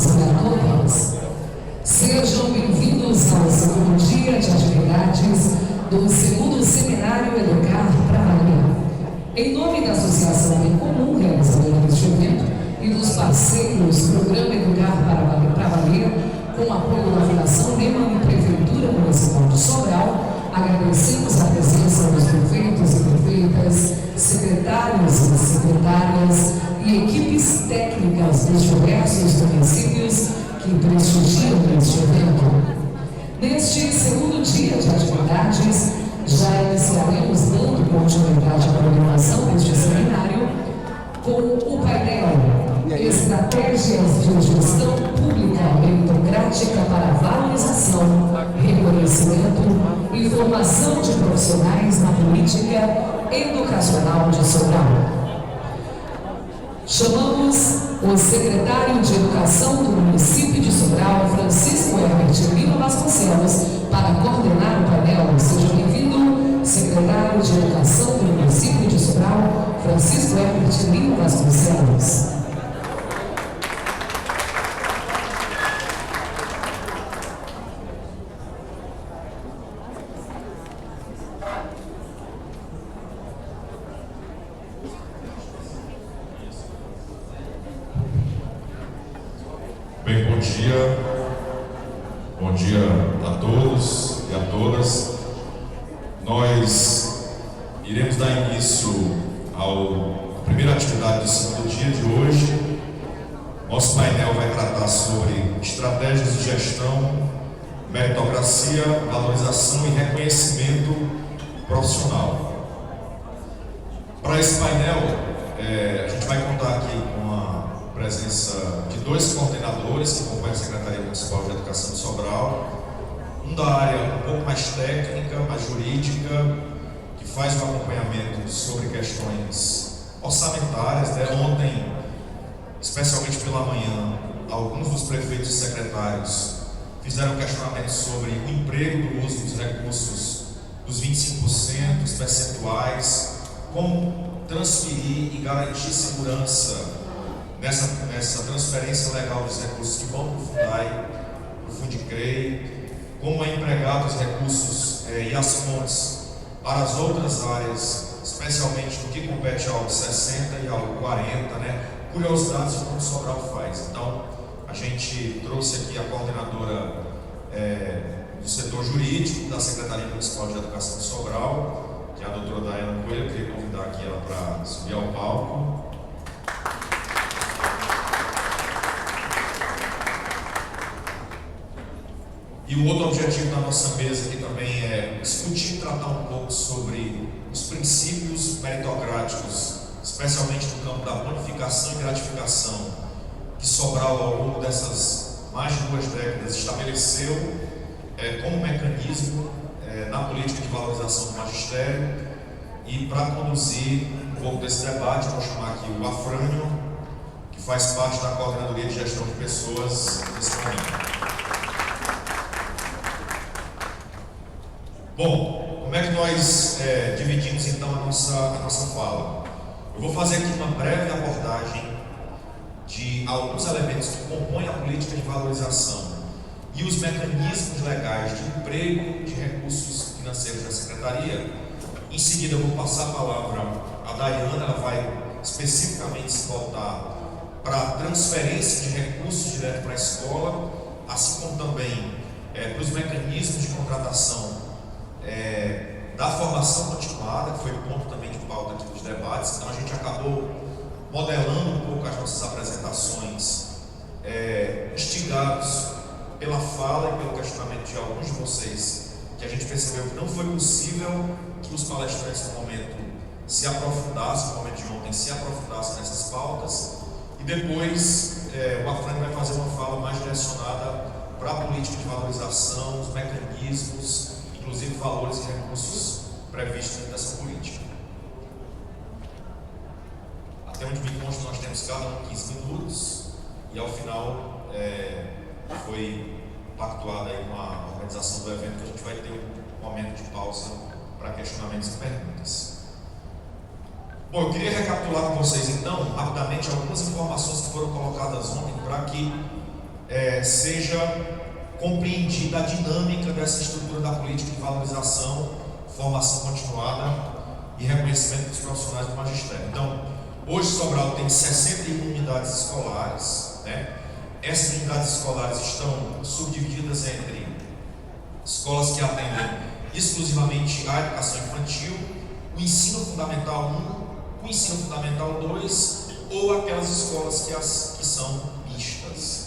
todos e a todas. Sejam bem-vindos ao segundo dia de atividades do segundo Seminário Educar para Valer. Em nome da Associação Bem Comum, realizadora deste evento, e dos parceiros Programa Educar para Valer, com apoio da Fundação Lema e Prefeitura Municipal de Sobral, agradecemos a presença dos prefeitos e prefeitas, secretários e secretárias e equipes técnicas dos diversos municípios que prestigiam este evento. Neste segundo dia de atividades, já iniciaremos dando continuidade à programação deste seminário com o painel Estratégias de Gestão Pública Meritocrática para Valorização, Reconhecimento e Formação de Profissionais na Política Educacional de Sobral. Chamamos o secretário de Educação do município de Sobral, Francisco Herbert Lima Vasconcelos, para coordenar o painel. Seja bem-vindo, secretário de Educação do município de Sobral, Francisco Herbert Lima Vasconcelos. Bem, bom dia a todos e a todas. Nós iremos dar início à primeira atividade do segundo dia de hoje. Nosso painel vai tratar sobre estratégias de gestão, meritocracia, valorização e reconhecimento profissional. Para esse painel, a gente vai contar aqui com a presença de dois coordenadores que compõem a Secretaria Municipal de Educação de Sobral, um da área um pouco mais técnica, mais jurídica, que faz o acompanhamento sobre questões orçamentárias. Ontem, especialmente pela manhã, alguns dos prefeitos e secretários fizeram questionamentos sobre o emprego do uso dos recursos dos 25%, os percentuais, como transferir e garantir segurança nessa transferência legal dos recursos que vão para o Fundai, para o Fundicrei, como é empregado os recursos e as fontes para as outras áreas, especialmente no que compete ao 60 e ao 40, curiosidades de como o Sobral faz. Então, a gente trouxe aqui a coordenadora do setor jurídico da Secretaria Municipal de Educação de Sobral, que é a doutora Daiana Coelho. Eu queria convidar aqui ela para subir ao palco. E o outro objetivo da nossa mesa aqui também é discutir e tratar um pouco sobre os princípios meritocráticos, especialmente no campo da bonificação e gratificação, que Sobral, ao longo dessas mais de 2 décadas, estabeleceu como mecanismo na política de valorização do magistério. E para conduzir um pouco desse debate, vou chamar aqui o Afrânio, que faz parte da Coordenadoria de Gestão de Pessoas nesse momento. Bom, como é que nós dividimos então a nossa fala? Eu vou fazer aqui uma breve abordagem de alguns elementos que compõem a política de valorização e os mecanismos legais de emprego de recursos financeiros da Secretaria. Em seguida, eu vou passar a palavra à Daiana. Ela vai especificamente se voltar para a transferência de recursos direto para a escola, assim como também para os mecanismos de contratação da formação continuada, que foi ponto também de pauta aqui dos debates. Então a gente acabou modelando um pouco as nossas apresentações, instigados pela fala e pelo questionamento de alguns de vocês, que a gente percebeu que não foi possível que os palestrantes no momento se aprofundassem, no momento de ontem se aprofundassem nessas pautas, e depois o Afrânio vai fazer uma fala mais direcionada para a política de valorização, os mecanismos, inclusive valores e recursos previstos dentro dessa política. Até onde me consta, nós temos cada um 15 minutos e ao final foi pactuada aí com a organização do evento que a gente vai ter um momento de pausa para questionamentos e perguntas. Bom, eu queria recapitular com vocês então, rapidamente, algumas informações que foram colocadas ontem para que seja compreendida a dinâmica dessa estrutura da política de valorização, formação continuada e reconhecimento dos profissionais do magistério. Então, hoje Sobral tem 61 unidades escolares, né? Essas unidades escolares estão subdivididas entre escolas que atendem exclusivamente à educação infantil, o ensino fundamental 1, o ensino fundamental 2 ou aquelas escolas que são mistas.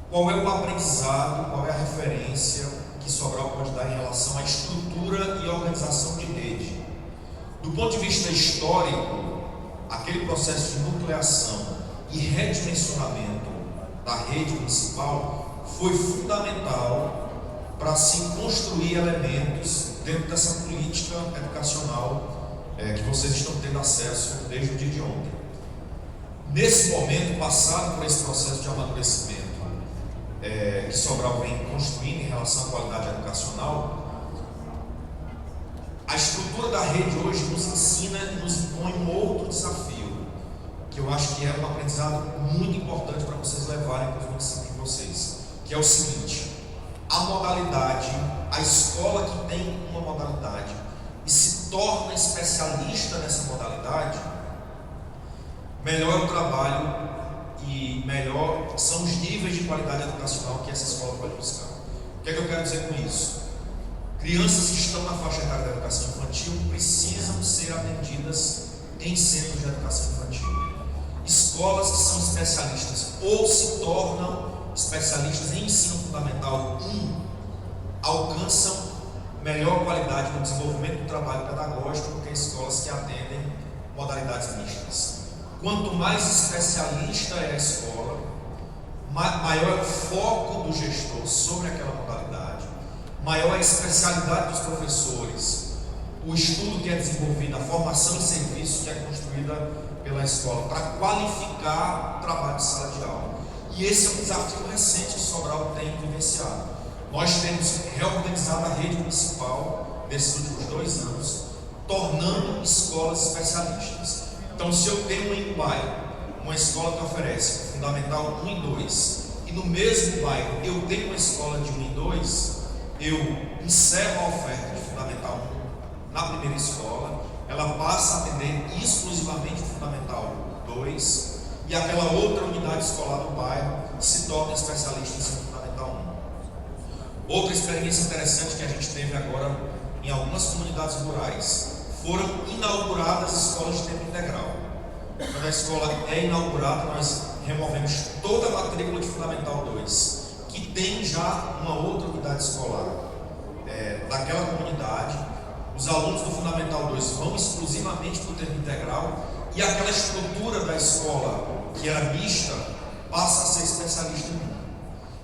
Qual é o aprendizado, qual é a referência que Sobral pode dar em relação à estrutura e organização de rede? Do ponto de vista histórico, aquele processo de nucleação e redimensionamento da rede municipal foi fundamental para se construir elementos dentro dessa política educacional que vocês estão tendo acesso desde o dia de ontem. Nesse momento, passado por esse processo de amadurecimento que Sobral vem construindo em relação à qualidade educacional, a estrutura da rede hoje nos ensina e nos impõe um outro desafio, que eu acho que é um aprendizado muito importante para vocês levarem para os municípios de vocês, que é o seguinte: a modalidade, a escola que tem uma modalidade e se torna especialista nessa modalidade, melhor é o trabalho e melhor são os níveis de qualidade educacional que essa escola pode buscar. O que é que eu quero dizer com isso? Crianças que estão na faixa etária da educação infantil precisam ser atendidas em centros de educação infantil. Escolas que são especialistas ou se tornam especialistas em ensino fundamental 1 alcançam melhor qualidade no desenvolvimento do trabalho pedagógico do que escolas que atendem modalidades mistas. Quanto mais especialista é a escola, maior é o foco do gestor sobre aquela modalidade, maior é a especialidade dos professores, o estudo que é desenvolvido, a formação em serviço que é construída pela escola para qualificar o trabalho de sala de aula. E esse é um desafio recente que Sobral tem vivenciado. Nós temos reorganizado a rede municipal nesses últimos 2 anos, tornando escolas especialistas. Então, se eu tenho em um bairro uma escola que oferece Fundamental 1 e 2, e no mesmo bairro eu tenho uma escola de 1 e 2, eu encerro a oferta de Fundamental 1 na primeira escola, ela passa a atender exclusivamente o Fundamental 2, e aquela outra unidade escolar do bairro se torna especialista em ensino fundamental 1. Outra experiência interessante que a gente teve agora em algumas comunidades rurais, foram inauguradas escolas de tempo integral. Quando a escola é inaugurada, nós removemos toda a matrícula de Fundamental 2, que tem já uma outra unidade escolar daquela comunidade. Os alunos do Fundamental 2 vão exclusivamente para o tempo integral, e aquela estrutura da escola, que era mista, passa a ser especialista em 1.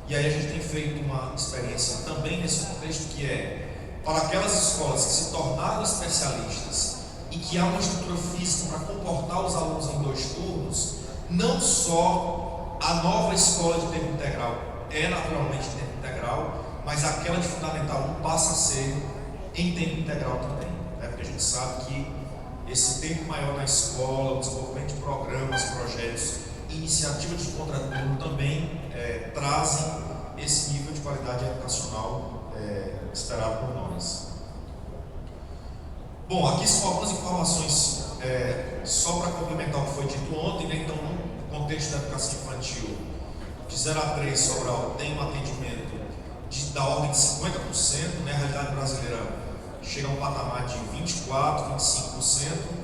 E aí a gente tem feito uma experiência também nesse contexto, que é para aquelas escolas que se tornaram especialistas e que há uma estrutura física para comportar os alunos em 2 turnos, não só a nova escola de tempo integral é naturalmente tempo integral, mas aquela de Fundamental 1 passa a ser em tempo integral também, né? Porque a gente sabe que esse tempo maior na escola, o desenvolvimento de programas, projetos, iniciativas de contraturno também trazem esse nível de qualidade educacional esperado por nós. Bom, aqui são algumas informações só para complementar o que foi dito ontem, né? Então, no contexto da educação infantil, de 0 a 3, Sobral tem um atendimento da ordem de 50%, né? A realidade brasileira chega a um patamar de 24%, 25%,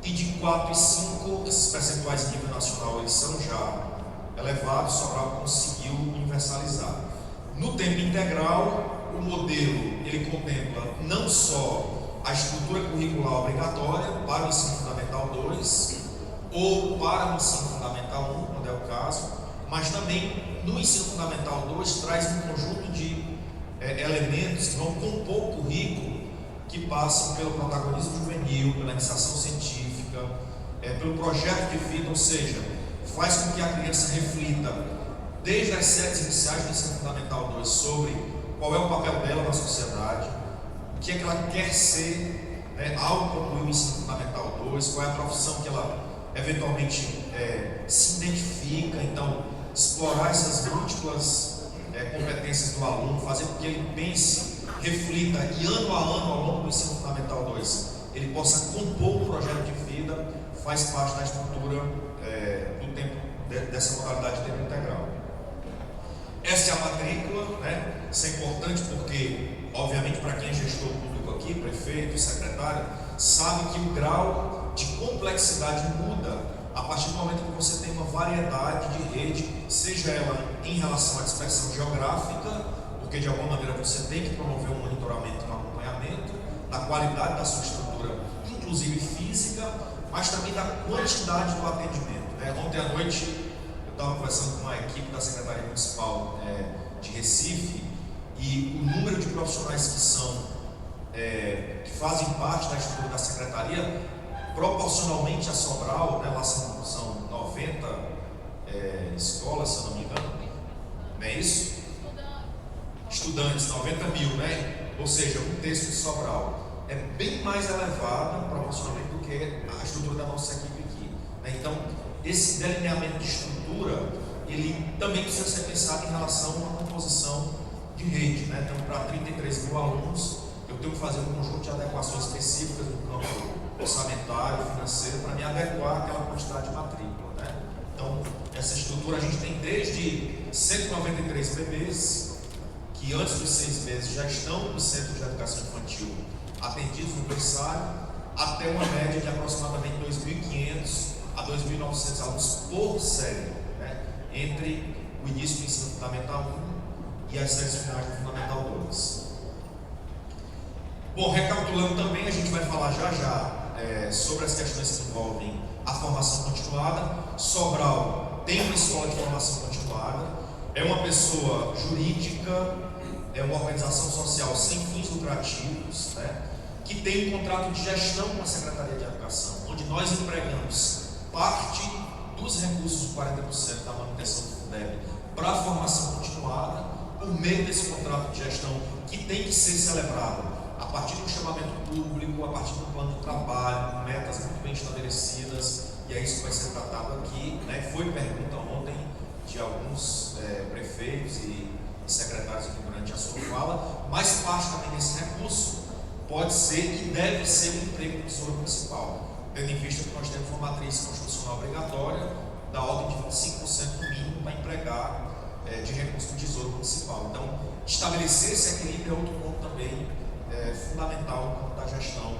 e de 4 e 5, esses percentuais de nível nacional eles são já elevados. Sobral conseguiu universalizar. No tempo integral, o modelo ele contempla não só a estrutura curricular obrigatória para o ensino fundamental 2 ou para o ensino fundamental 1, quando é o caso, mas também no ensino fundamental 2 traz um conjunto de elementos que vão compor o currículo, que passam pelo protagonismo juvenil, pela iniciação científica, pelo projeto de vida, ou seja, faz com que a criança reflita desde as séries iniciais do ensino fundamental 2 sobre qual é o papel dela na sociedade, o que é que ela quer ser, né, ao concluir o ensino fundamental 2, qual é a profissão que ela eventualmente se identifica. Então, explorar essas múltiplas competências do aluno, fazer com que ele pense, reflita e ano a ano, ao longo do ensino fundamental 2, ele possa compor um projeto de vida, faz parte da estrutura do tempo, dessa modalidade de tempo integral. Essa é a matrícula, né? Isso é importante porque, obviamente, para quem é gestor público aqui, prefeito e secretário, sabe que o grau de complexidade muda a partir do momento que você tem uma variedade de rede, seja ela em relação à dispersão geográfica, porque de alguma maneira você tem que promover um monitoramento e um acompanhamento da qualidade da sua estrutura, inclusive física, mas também da quantidade do atendimento, né? Ontem à noite eu estava conversando com uma equipe da Secretaria Municipal de Recife, e o número de profissionais que fazem parte da estrutura da Secretaria, proporcionalmente a Sobral, né, lá são 90 escolas, se eu não me engano, não é isso? Estudantes, 90 mil, né? Ou seja, um terço de Sobral. É bem mais elevada proporcionalmente do que a estrutura da nossa equipe aqui, né? Então, esse delineamento de estrutura, ele também precisa ser pensado em relação à composição de rede, né? Então, para 33 mil alunos, eu tenho que fazer um conjunto de adequações específicas no campo orçamentário, financeiro, para me adequar àquela quantidade de matrícula, né? Então, essa estrutura a gente tem desde 193 bebês, que antes dos 6 meses já estão no Centro de Educação Infantil atendidos no berçário, até uma média de aproximadamente 2.500 a 2.900 alunos por série, né? Entre o início do ensino fundamental 1 e as séries finais do fundamental 2. Bom, recapitulando também, a gente vai falar já sobre as questões que envolvem a formação continuada. Sobral tem uma escola de formação continuada, é uma pessoa jurídica, é uma organização social sem fins lucrativos, né, que tem um contrato de gestão com a Secretaria de Educação, onde nós empregamos parte dos recursos, 40% da manutenção do Fundeb, para a formação continuada, por meio desse contrato de gestão que tem que ser celebrado a partir do chamamento público, a partir do plano de trabalho, metas muito bem estabelecidas, e é isso que vai ser tratado aqui, né? Foi pergunta ontem de alguns prefeitos e secretários aqui durante a sua fala, mas parte também desse recurso pode ser e deve ser um emprego do Tesouro Municipal, tendo em vista que nós temos uma matriz constitucional obrigatória da ordem de 25% no mínimo para empregar de recurso do Tesouro Municipal. Então, estabelecer esse equilíbrio é outro ponto também fundamental no campo da gestão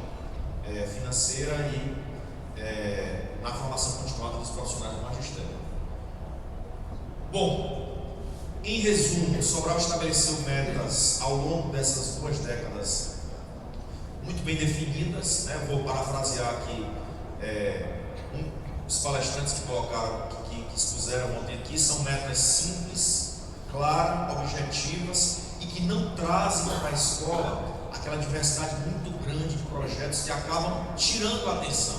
financeira e na formação continuada dos profissionais do magistério. Bom, em resumo, Sobral estabeleceu metas ao longo dessas 2 décadas muito bem definidas, né? Vou parafrasear aqui os palestrantes que colocaram, que expuseram ontem aqui, são metas simples, claras, objetivas e que não trazem para a escola aquela diversidade muito grande de projetos que acabam tirando a atenção,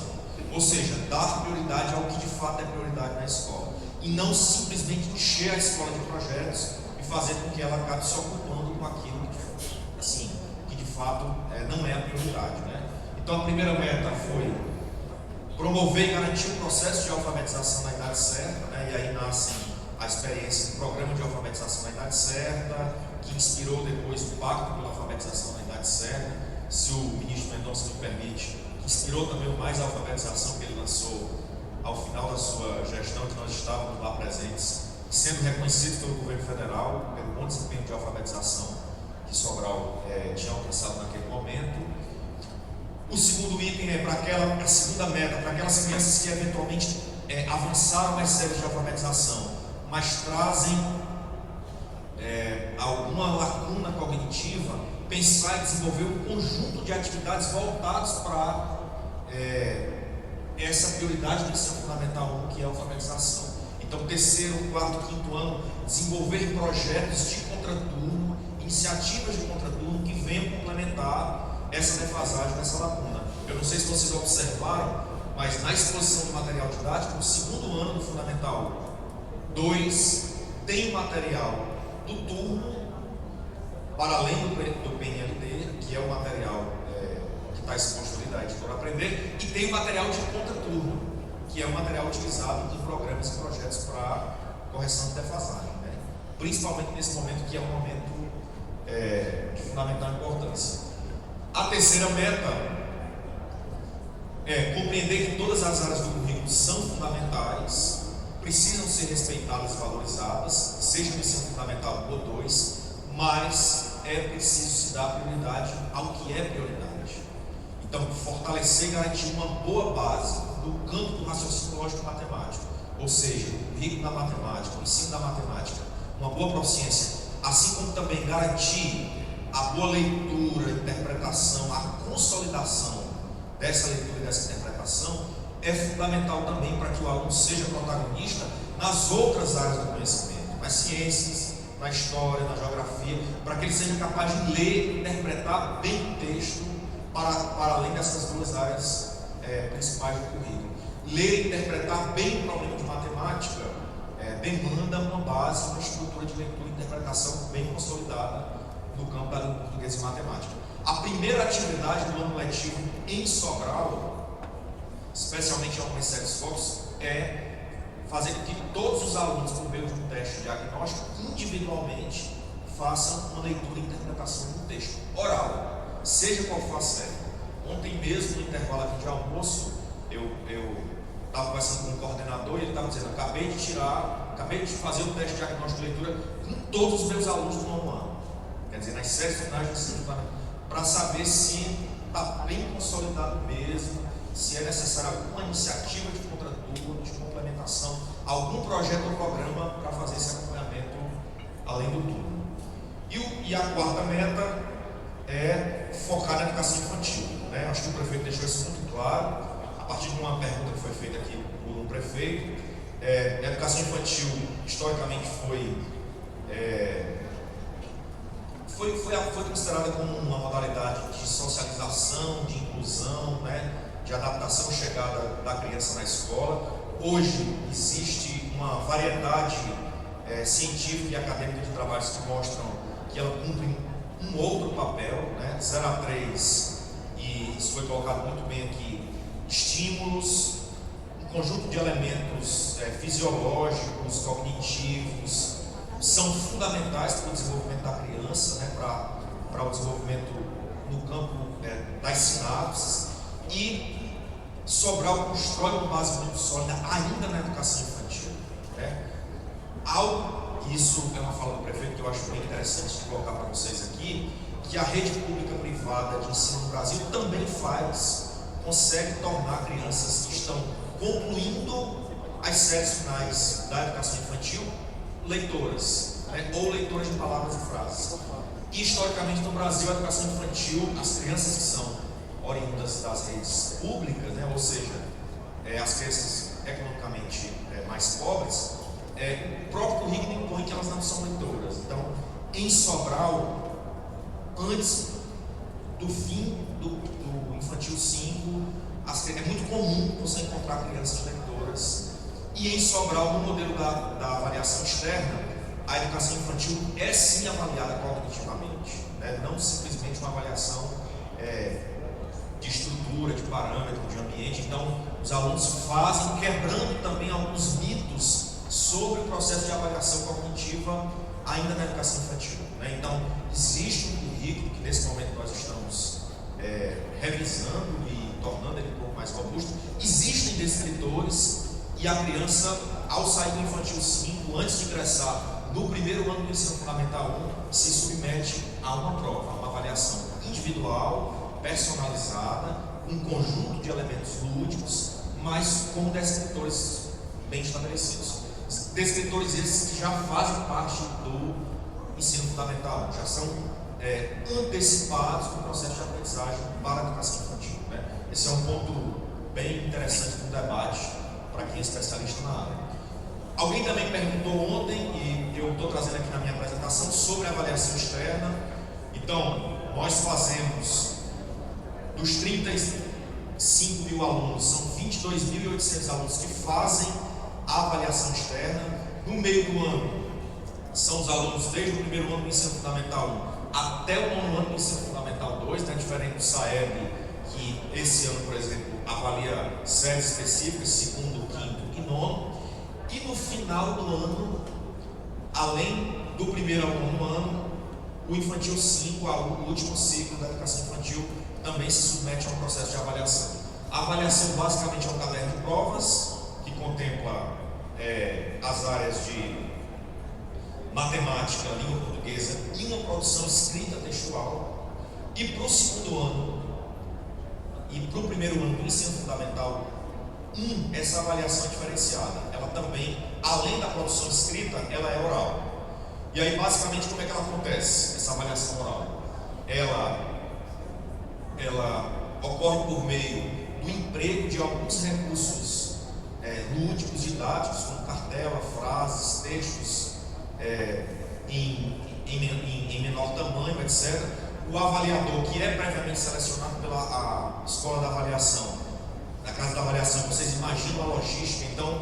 ou seja, dar prioridade ao que de fato é prioridade na escola, e não simplesmente encher a escola de projetos e fazer com que ela acabe se ocupando com aquilo que de fato não é a prioridade, né? Então a primeira meta foi promover e garantir o processo de alfabetização na idade certa, né? E aí nasce a experiência do programa de alfabetização na idade certa, que inspirou depois o Pacto pela Alfabetização na Idade Certa, se o ministro Mendonça me permite, que inspirou também o Mais Alfabetização, que ele lançou ao final da sua gestão, que nós estávamos lá presentes, sendo reconhecido pelo governo federal, pelo bom desempenho de alfabetização que Sobral tinha alcançado naquele momento. O segundo item é a segunda meta, para aquelas crianças que eventualmente avançaram nas séries de alfabetização, mas trazem alguma lacuna cognitiva, pensar e desenvolver um conjunto de atividades voltadas para essa prioridade do ensino fundamental 1, que é a alfabetização. Então, terceiro, quarto, quinto ano, desenvolver projetos de contraturno, iniciativas de contraturno que venham complementar essa defasagem, essa lacuna. Eu não sei se vocês observaram, mas na exposição do material didático, no segundo ano do Fundamental 2, tem material do turno, para além do PNLD, que é o material que está exposto ali da editora Aprender, e tem o material de contraturno, que é o material utilizado em programas e projetos para correção de defasagem, né? Principalmente nesse momento que é um momento de fundamental importância. A terceira meta é compreender que todas as áreas do currículo são fundamentais, precisam ser respeitadas e valorizadas, seja no ensino fundamental 1 ou 2, mas é preciso se dar prioridade ao que é prioridade. Então, fortalecer e garantir uma boa base no campo do raciocínio lógico matemático, ou seja, o currículo da matemática, o ensino da matemática, uma boa proficiência, assim como também garantir a boa leitura, interpretação, a consolidação dessa leitura e dessa interpretação, é fundamental também para que o aluno seja protagonista nas outras áreas do conhecimento, nas ciências, na história, na geografia, para que ele seja capaz de ler e interpretar bem o texto para além dessas duas áreas principais do currículo. Ler e interpretar bem o problema de matemática demanda uma base, uma estrutura de leitura e interpretação bem consolidada no campo da língua portuguesa e matemática. A primeira atividade do ano letivo em Sobral, especialmente em algumas séries focos, é fazer com que todos os alunos, por meio de um teste diagnóstico, individualmente façam uma leitura e interpretação do texto oral, seja qual for a série. Ontem mesmo, no intervalo aqui de almoço, eu estava conversando com o coordenador e ele estava dizendo: acabei de fazer o teste diagnóstico de leitura com todos os meus alunos do nono ano, quer dizer, nas séries finais do ensino fundamental, para saber se está bem consolidado mesmo, se é necessária alguma iniciativa de contraturno, de complementação, algum projeto ou programa para fazer esse acompanhamento além do turno. E a quarta meta é focar na educação infantil, né? Acho que o prefeito deixou isso muito claro, a partir de uma pergunta que foi feita aqui por um prefeito. A educação infantil, historicamente, foi considerada como uma modalidade de socialização, de inclusão, né? De adaptação e chegada da criança na escola. Hoje existe uma variedade científica e acadêmica de trabalhos que mostram que ela cumpre um outro papel, né? 0 a 3, e isso foi colocado muito bem aqui: estímulos, um conjunto de elementos fisiológicos, cognitivos, são fundamentais para o desenvolvimento da criança, né? Para o desenvolvimento no campo das sinapses. E Sobral constrói uma base muito sólida ainda na educação infantil, né? Isso é uma fala do prefeito que eu acho bem interessante de colocar para vocês aqui, que a rede pública privada de ensino no Brasil também consegue tornar crianças que estão concluindo as séries finais da educação infantil leitoras, né? Ou leitoras de palavras e frases. E, historicamente, no Brasil, a educação infantil, as crianças que são oriundas das redes públicas, né? Ou seja, as crianças economicamente mais pobres, o próprio currículo impõe que elas não são leitoras. Então, em Sobral, antes do fim do infantil 5, é muito comum você encontrar crianças leitoras. E em Sobral, no modelo da avaliação externa, a educação infantil é sim avaliada cognitivamente, né? Não simplesmente uma avaliação de estrutura, de parâmetro, de ambiente. Então, os alunos fazem, quebrando também alguns mitos sobre o processo de avaliação cognitiva ainda na educação infantil, né? Então, existe um currículo que nesse momento nós estamos revisando e tornando ele um pouco mais robusto. Existem descritores, e a criança, ao sair do infantil 5, antes de ingressar no primeiro ano do ensino fundamental 1, se submete a uma prova, a uma avaliação individual, personalizada, um conjunto de elementos lúdicos, mas com descritores bem estabelecidos. Descritores esses que já fazem parte do ensino fundamental, já são antecipados no processo de aprendizagem para a educação infantil, né? Esse é um ponto bem interessante do debate para quem é especialista na área. Alguém também perguntou ontem, e eu estou trazendo aqui na minha apresentação, sobre a avaliação externa. Então, nós fazemos, dos 35 mil alunos, são 22.800 alunos que fazem a avaliação externa. No meio do ano, são os alunos desde o primeiro ano do ensino fundamental 1 até o nono ano do ensino fundamental 2, né? Diferente do SAEB, que esse ano, por exemplo, avalia séries específicas, segundo, quinto e nono. E no final do ano, além do primeiro ao nono ano, o infantil 5, o último ciclo da educação infantil, também se submete a um processo de avaliação. A avaliação basicamente é um caderno de provas que contempla as áreas de matemática, língua portuguesa e uma produção escrita textual. E para o segundo ano e para o primeiro ano do ensino fundamental 1, essa avaliação é diferenciada. Ela também, além da produção escrita, ela é oral. E aí basicamente como é que ela acontece, essa avaliação oral? Ela ocorre por meio do emprego de alguns recursos lúdicos, didáticos, como cartela, frases, textos em menor tamanho, etc. O avaliador, que é previamente selecionado pela escola da avaliação, na casa da avaliação, vocês imaginam a logística. Então,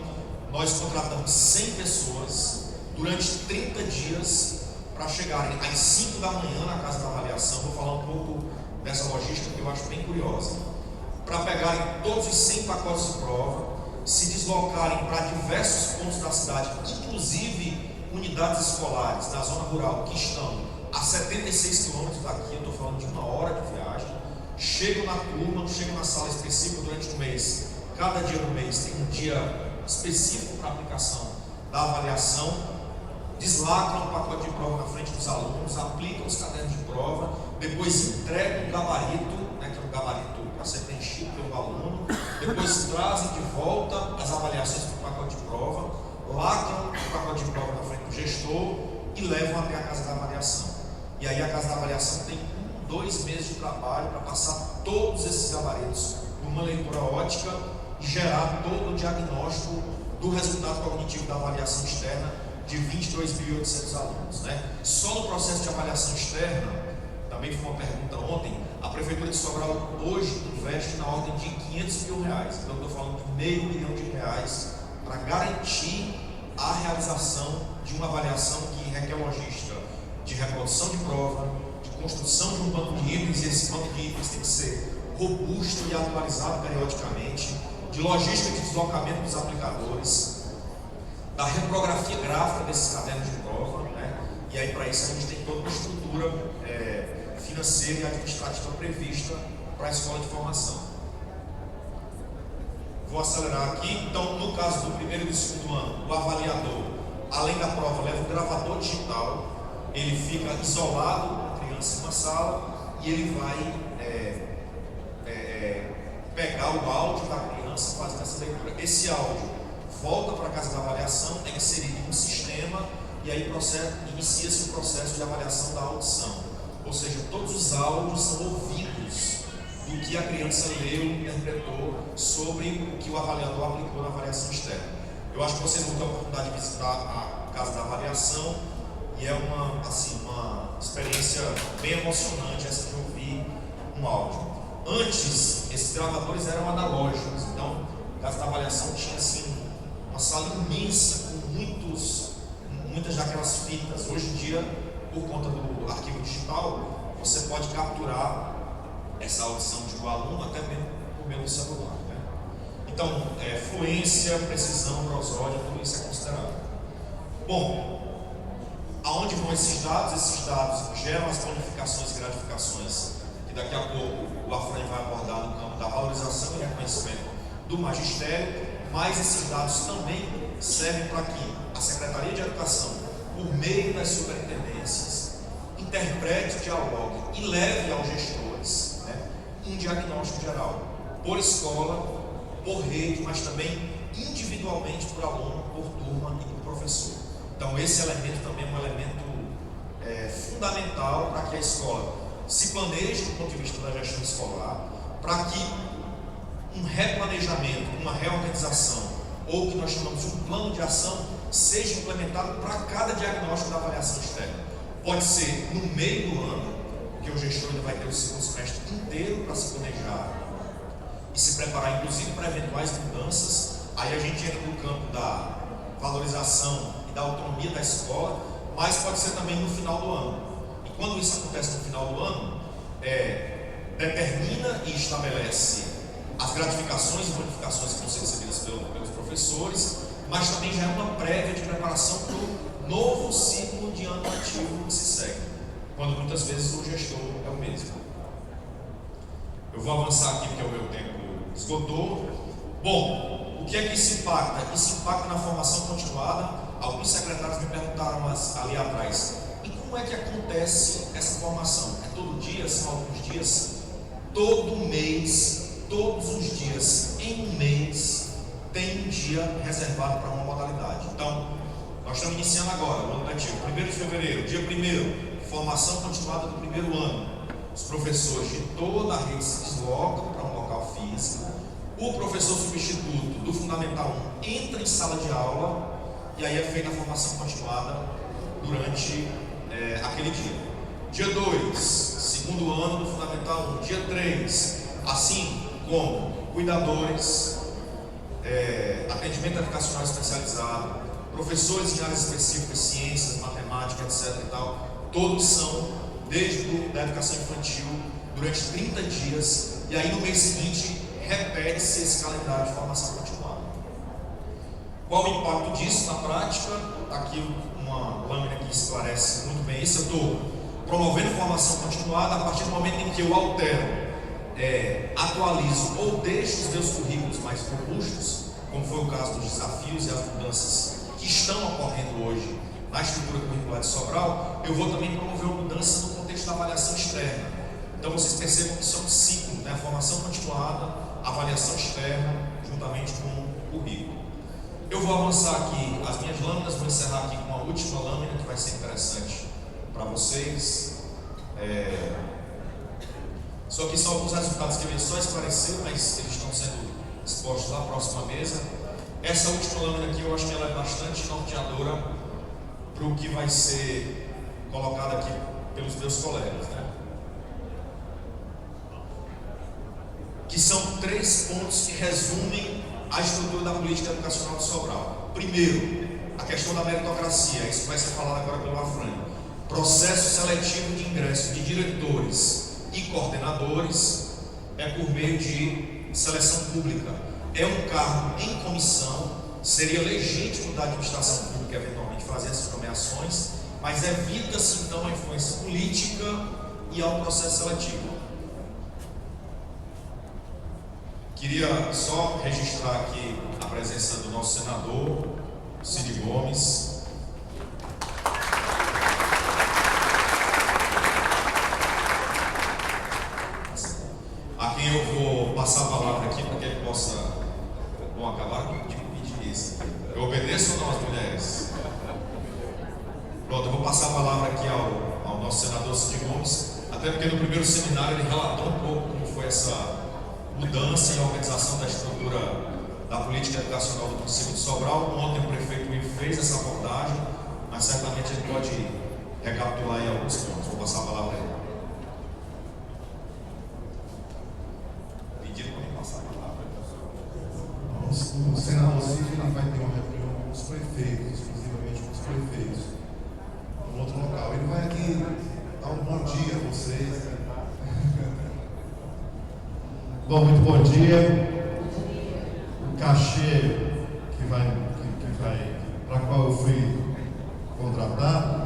nós contratamos 100 pessoas durante 30 dias para chegarem às 5 da manhã na casa da avaliação. Vou falar um pouco dessa logística que eu acho bem curiosa. Para pegarem todos os 100 pacotes de prova, se deslocarem para diversos pontos da cidade, inclusive unidades escolares na zona rural que estão a 76 quilômetros daqui, eu estou falando de 1 hora de viagem, chegam na turma, chegam na sala específica durante um mês. Cada dia do mês tem um dia específico para aplicação da avaliação, deslacram o pacote de prova na frente dos alunos, aplicam os cadernos de prova, depois entregam o gabarito, que é um gabarito para ser preenchido pelo aluno, depois trazem de volta as avaliações para o pacote de prova, lacram o pacote de prova na frente do gestor e levam até a casa da avaliação. E aí a casa da avaliação tem 2 meses de trabalho para passar todos esses gabaritos por uma leitura ótica e gerar todo o diagnóstico do resultado cognitivo da avaliação externa de 22.800 alunos. Só no processo de avaliação externa, também foi uma pergunta ontem, a Prefeitura de Sobral hoje investe na ordem de R$500 mil. Então eu estou falando de R$500 milhão para garantir a realização de uma avaliação que requer logística de reprodução de prova, de construção de um banco de itens, e esse banco de itens tem que ser robusto e atualizado periodicamente, de logística de deslocamento dos aplicadores, da reprografia gráfica desses cadernos de prova, e aí para isso a gente tem toda uma estrutura financeira e administrativa prevista para a escola de formação. Vou acelerar aqui. Então, no caso do primeiro e do segundo ano, o avaliador, além da prova, leva um gravador digital, ele fica isolado com a criança em uma sala e ele vai pegar o áudio da criança fazendo essa leitura. Esse áudio volta para a casa da avaliação, é inserido em um sistema e aí inicia-se o processo de avaliação da audição. Ou seja, todos os áudios são ouvidos do que a criança leu, interpretou sobre o que o avaliador aplicou na avaliação externa. Eu acho que vocês vão ter a oportunidade de visitar a casa da avaliação e é uma experiência bem emocionante essa de ouvir um áudio. Antes, esses gravadores eram analógicos, então a casa da avaliação tinha uma sala imensa com muitas daquelas fitas. Hoje em dia, por conta do arquivo digital, você pode capturar essa audição de um aluno até mesmo por meio do celular. Então, fluência, precisão, prosódia, tudo isso é considerado. Bom, aonde vão esses dados? Esses dados geram as bonificações e gratificações, que daqui a pouco o Afran vai abordar no campo da valorização e reconhecimento do magistério, mas esses dados também servem para que a Secretaria de Educação, por meio das superintendências, interprete, dialogue e leve aos gestores um diagnóstico geral, por escola, por rede, mas também individualmente por aluno, por turma e por professor. Então esse elemento também é um elemento fundamental para que a escola se planeje do ponto de vista da gestão escolar, para que um replanejamento, uma reorganização, ou o que nós chamamos de um plano de ação, seja implementado para cada diagnóstico da avaliação externa. Pode ser no meio do ano, porque o gestor ainda vai ter o segundo semestre inteiro para se planejar e se preparar, inclusive, para eventuais mudanças. Aí a gente entra no campo da valorização e da autonomia da escola, mas pode ser também no final do ano. E quando isso acontece no final do ano, determina e estabelece as gratificações e bonificações que vão ser recebidas pelos professores, mas também já é uma prévia de preparação para o novo ciclo de ano letivo que se segue, quando muitas vezes o gestor é o mesmo. Eu vou avançar aqui porque o meu tempo esgotou. Bom, o que é que isso impacta? Isso impacta na formação continuada. Alguns secretários me perguntaram ali atrás, e como é que acontece essa formação? É todo dia? São alguns dias? Todo mês, todos os dias, em um mês, tem um dia reservado para uma modalidade. Então, nós estamos iniciando agora, o ano letivo, 1º de fevereiro, dia 1º, formação continuada do primeiro ano. Os professores de toda a rede se deslocam para um local físico. O professor substituto do Fundamental 1 entra em sala de aula e aí é feita a formação continuada durante aquele dia. Dia 2, segundo ano do Fundamental 1. Dia 3, assim como cuidadores, atendimento educacional especializado, professores em áreas específicas, ciências, matemática, etc. e tal, todos são desde a educação infantil durante 30 dias, e aí no mês seguinte repete-se esse calendário de formação continuada. Qual o impacto disso na prática? Aqui uma lâmina que esclarece muito bem isso. Eu estou promovendo formação continuada a partir do momento em que eu altero, atualizo ou deixo os meus currículos mais robustos, como foi o caso dos desafios e as mudanças que estão ocorrendo hoje na estrutura curricular de Sobral. Eu vou também promover uma mudança no contexto da avaliação externa. Então vocês percebam que isso é um ciclo, né? Formação continuada, avaliação externa, juntamente com o currículo. Eu vou avançar aqui as minhas lâminas, vou encerrar aqui com uma última lâmina que vai ser interessante para vocês. Só que são alguns resultados que eu ia só esclarecer, mas eles estão sendo expostos na próxima mesa. Essa última lâmina aqui, eu acho que ela é bastante norteadora para o que vai ser colocado aqui pelos meus colegas, né? Que são 3 pontos que resumem a estrutura da política educacional de Sobral. Primeiro, a questão da meritocracia. Isso vai ser falado agora pelo Afrânio. Processo seletivo de ingresso de diretores e coordenadores é por meio de seleção pública. É um cargo em comissão, seria legítimo da administração pública eventualmente fazer essas nomeações, mas evita-se então a influência política e ao processo seletivo. Queria só registrar aqui a presença do nosso senador, Cid Gomes. A quem eu vou passar a palavra aqui para que ele possa... Bom, acabaram de pedir isso. Eu obedeço ou não às mulheres? Pronto, eu vou passar a palavra aqui ao nosso senador Cid Gomes, até porque no primeiro seminário ele relatou um pouco como foi essa mudança e organização da estrutura da política educacional do município de Sobral. Ontem o prefeito me fez essa abordagem, mas certamente ele pode recapitular em alguns pontos. Vou passar a palavra a ele. Pedido para me passar a palavra. O senador Cid vai ter uma reunião com os prefeitos, exclusivamente com os prefeitos, em outro local. Ele vai aqui dar um bom dia a vocês. Bom, muito bom dia. O cachê para qual eu fui contratado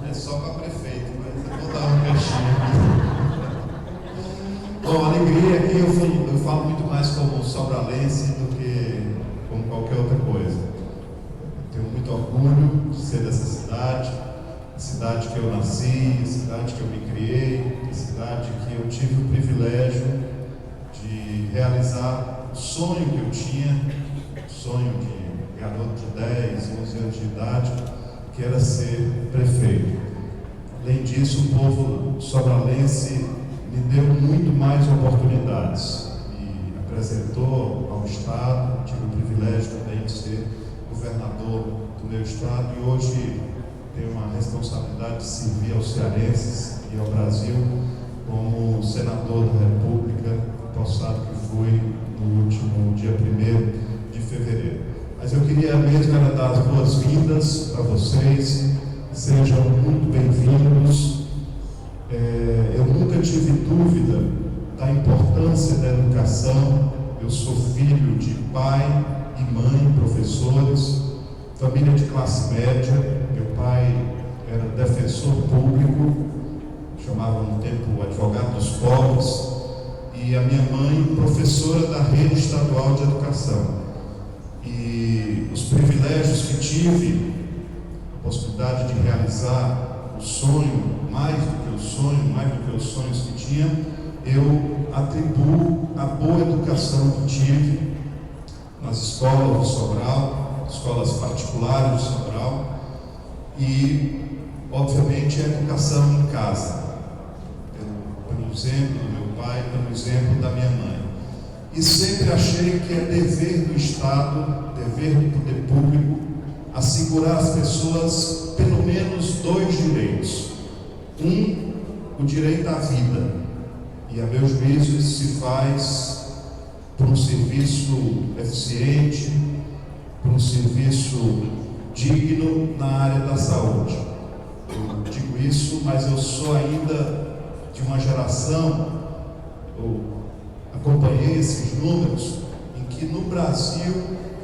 é só para prefeito, mas eu vou dar um cachê. Bom, alegria aqui, eu falo muito mais como sobralense do que como qualquer outra coisa. Eu tenho muito orgulho de ser dessa cidade, a cidade que eu nasci, a cidade que eu me criei, a cidade que eu tive o privilégio de realizar o sonho que eu tinha, o sonho de garoto de 10, 11 anos de idade, que era ser prefeito. Além disso, o povo sobralense me deu muito mais oportunidades, me apresentou ao Estado, tive o privilégio também de ser governador do meu Estado e hoje tenho uma responsabilidade de servir aos cearenses e ao Brasil como senador da República, passado que fui no último dia 1º de fevereiro. Mas eu queria mesmo dar as boas-vindas para vocês, sejam muito bem-vindos. Eu nunca tive dúvida da importância da educação. Eu sou filho de pai e mãe, professores, família de classe média. Meu pai era defensor público, chamava no tempo advogado dos pobres, e a minha mãe, professora da rede estadual de educação. E os privilégios que tive, a possibilidade de realizar o sonho, mais do que os sonhos que tinha, eu atribuo a boa educação que tive nas escolas de Sobral, escolas particulares de Sobral, e, obviamente, a educação em casa, pelo exemplo do meu pai, pelo exemplo da minha mãe. E sempre achei que é dever do Estado, dever do poder público, assegurar às pessoas pelo menos 2 direitos. O direito à vida, e a meu juízo isso se faz por um serviço eficiente, por um serviço digno na área da saúde. Eu digo isso, mas eu sou ainda de uma geração, eu acompanhei esses números, em que no Brasil,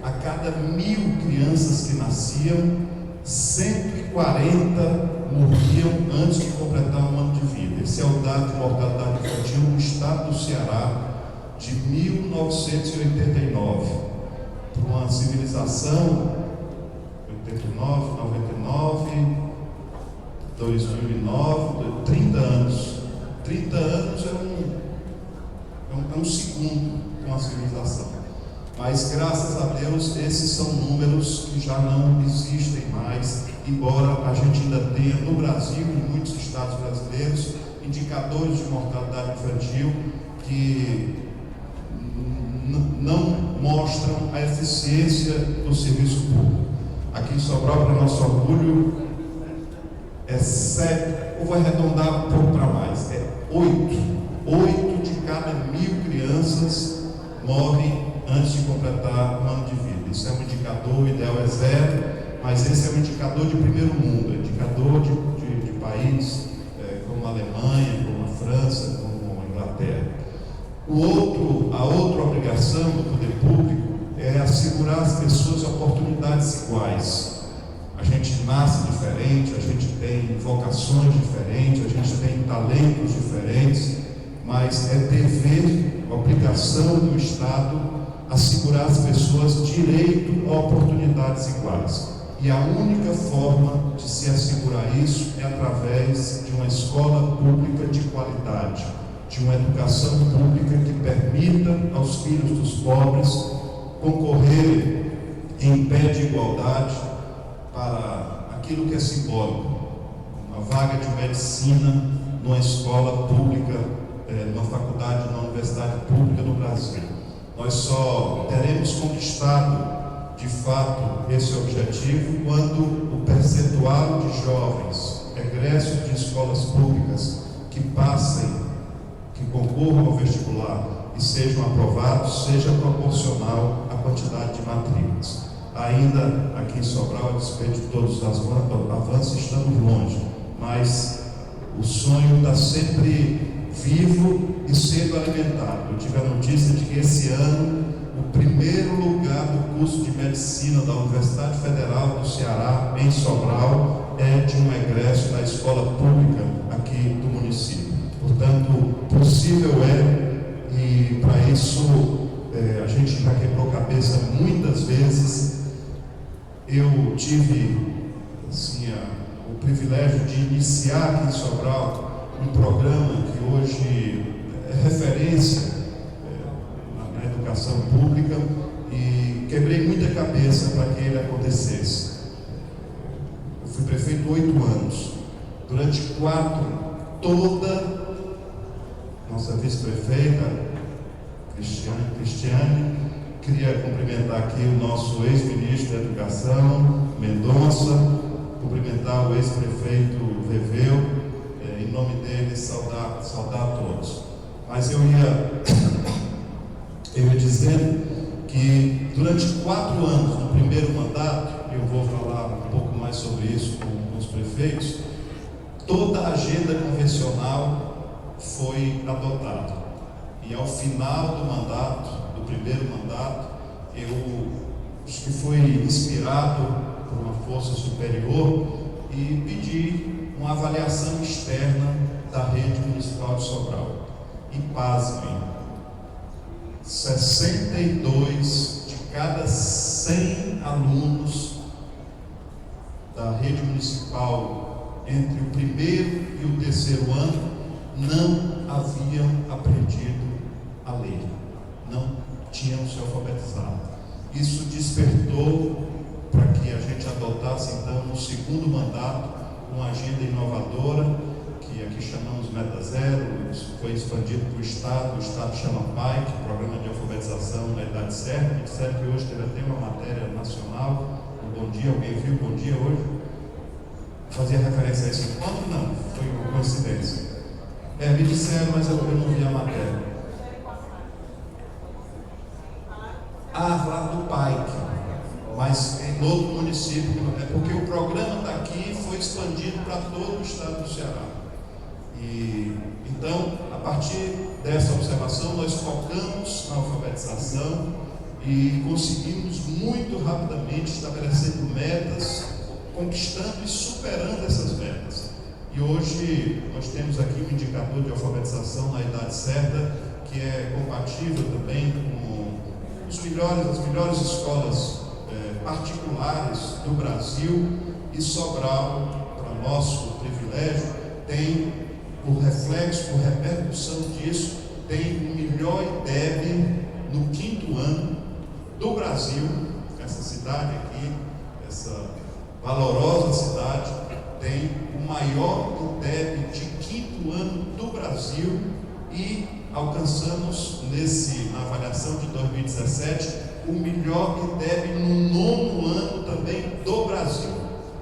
a cada 1.000 crianças que nasciam, 140 morriam antes de completar um ano de vida. Esse é o dado de mortalidade infantil no estado do Ceará de 1989. Por uma civilização, 89, 99, 2009, 30 anos. 30 anos é um segundo de uma civilização. Mas, graças a Deus, esses são números que já não existem mais, embora a gente ainda tenha no Brasil, em muitos estados brasileiros, indicadores de mortalidade infantil que não mostram a eficiência do serviço público. Aqui em Sobral, para nosso orgulho, é 7, ou vai arredondar um pouco para mais, é 8 de cada 1.000 crianças morrem antes de completar um ano de vida. Isso é um indicador, o ideal é 0, mas esse é um indicador de primeiro mundo, indicador de países como a Alemanha, como a França, como a Inglaterra. A outra obrigação do poder público é assegurar às pessoas oportunidades iguais. A gente nasce diferente, a gente tem vocações diferentes, a gente tem talentos diferentes, mas é dever, obrigação do Estado assegurar às pessoas direito a oportunidades iguais. E a única forma de se assegurar isso é através de uma escola pública de qualidade, de uma educação pública que permita aos filhos dos pobres concorrerem em pé de igualdade para aquilo que é simbólico, uma vaga de medicina numa escola pública, numa faculdade, numa universidade pública no Brasil. Nós só teremos conquistado de fato esse objetivo quando o percentual de jovens egressos de escolas públicas que passem, que concorram ao vestibular e sejam aprovados, seja proporcional à quantidade de matrículas. Ainda aqui em Sobral, a despeito de todos os avanços, estamos longe, mas o sonho está sempre vivo e sendo alimentado. Eu tive a notícia de que esse ano o primeiro lugar do curso de medicina da Universidade Federal do Ceará, em Sobral, é de um egresso da escola pública aqui do município. Portanto, possível é, e para isso a gente já quebrou cabeça muitas vezes. Eu tive assim, o privilégio de iniciar aqui em Sobral um programa que hoje é referência na educação pública, e quebrei muita cabeça para que ele acontecesse. Eu fui prefeito 8 anos. Durante 4, toda nossa vice-prefeita, Cristiane, queria cumprimentar aqui o nosso ex-ministro da Educação, Mendonça, cumprimentar o ex-prefeito Veveu, em nome dele saudar a todos. Mas eu ia dizendo que durante 4 anos no primeiro mandato, eu vou falar um pouco mais sobre isso com os prefeitos, toda a agenda convencional foi adotada. E ao final do mandato, do primeiro mandato, eu acho que foi inspirado por uma força superior e pedi uma avaliação externa da rede municipal de Sobral. E pasmem, 62 de cada 100 alunos da rede municipal entre o primeiro e o terceiro ano não haviam aprendido a ler, não tinham se alfabetizado. Isso despertou para que a gente adotasse então no segundo mandato uma agenda inovadora, que aqui chamamos Meta Zero. Isso foi expandido para o Estado chama PAIC, Programa de Alfabetização na Idade Certa. Me disseram que hoje teve até uma matéria nacional, um Bom Dia, alguém viu Bom Dia hoje? Fazia referência a esse encontro? Não, foi uma coincidência. Me disseram, mas eu não vi a matéria. Falaram do PAIC, mas em outro município, porque o programa está aqui e foi expandido para todo o estado do Ceará. E então, a partir dessa observação, nós focamos na alfabetização e conseguimos muito rapidamente estabelecendo metas, conquistando e superando essas metas. E hoje nós temos aqui um indicador de alfabetização na idade certa, que é compatível também com as melhores escolas particulares do Brasil. E Sobral, para nosso privilégio, tem, por reflexo, por repercussão disso, tem o melhor IDEB no 5º ano do Brasil. Essa cidade aqui, essa valorosa cidade, tem o maior IDEB de 5º ano do Brasil e alcançamos na avaliação de 2017 o melhor IDEB no 9º ano também do Brasil.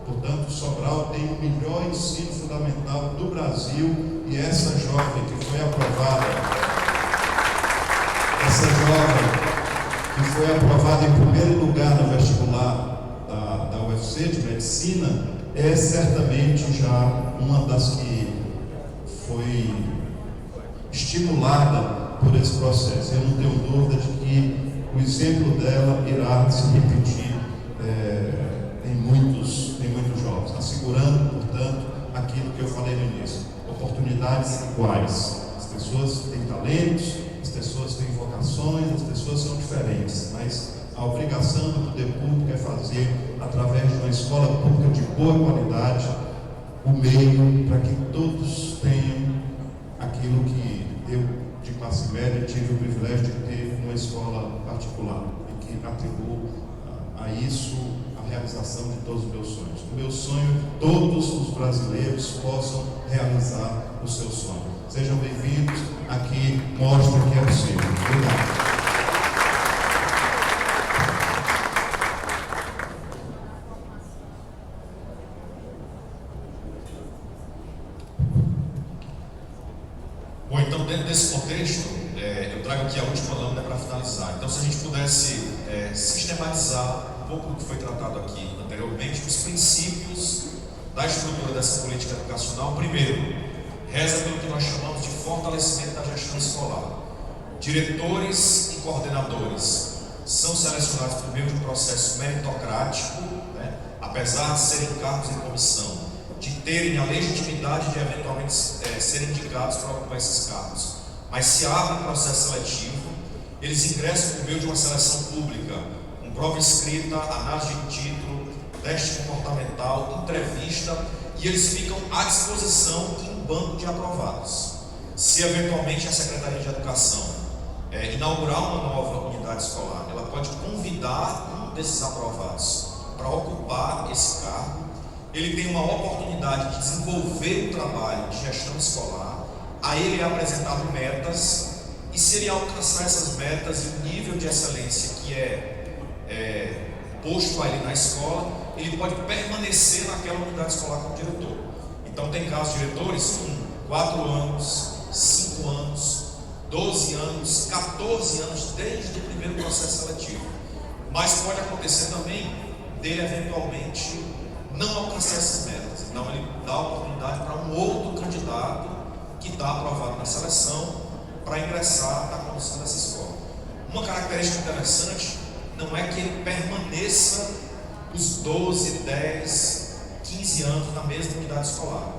Portanto, Sobral tem o melhor ensino fundamental do Brasil. E essa jovem que foi aprovada em primeiro lugar no vestibular da UFC de Medicina, é certamente já uma das que foi estimulada por esse processo. Eu não tenho dúvida de que o exemplo dela irá se repetir em muitos jovens, assegurando, portanto, aquilo que eu falei no início: oportunidades iguais. As pessoas têm talentos, as pessoas têm vocações, as pessoas são diferentes, mas a obrigação do poder público é fazer, através de uma escola pública de boa qualidade, o meio para que todos tenham aquilo que eu, de classe média, tive o privilégio de ter uma escola particular e que atribuo a isso a realização de todos os meus sonhos. O meu sonho é que todos os brasileiros possam realizar o seu sonho. Sejam bem-vindos, aqui mostra que é possível. Obrigado. Bom, então, dentro desse contexto, eu trago aqui a última lâmina para finalizar. Então, se a gente pudesse sistematizar um pouco do que foi tratado aqui anteriormente, os princípios da estrutura dessa política educacional. Primeiro, reza pelo que nós chamamos de fortalecimento da gestão escolar. Diretores e coordenadores são selecionados por meio de um processo meritocrático, apesar de serem cargos em comissão, de terem a legitimidade de eventualmente serem indicados para ocupar esses cargos. Mas se abre um processo seletivo, eles ingressam por meio de uma seleção pública, com prova escrita, análise de título, teste comportamental, entrevista, e eles ficam à disposição em um banco de aprovados. Se eventualmente a Secretaria de Educação inaugurar uma nova unidade escolar, ela pode convidar um desses aprovados para ocupar esse cargo. Ele tem uma oportunidade de desenvolver o trabalho de gestão escolar, a ele é apresentado metas, e se ele alcançar essas metas e o nível de excelência que é posto a ele na escola, ele pode permanecer naquela unidade escolar como diretor. Então tem casos de diretores com 4 anos, 5 anos, 12 anos, 14 anos, desde o primeiro processo seletivo. Mas pode acontecer também dele eventualmente não alcançar essas metas. Então ele dá a oportunidade para um outro candidato que está aprovado na seleção para ingressar na condução dessa escola. Uma característica interessante não é que ele permaneça os 12, 10, 15 anos na mesma unidade escolar.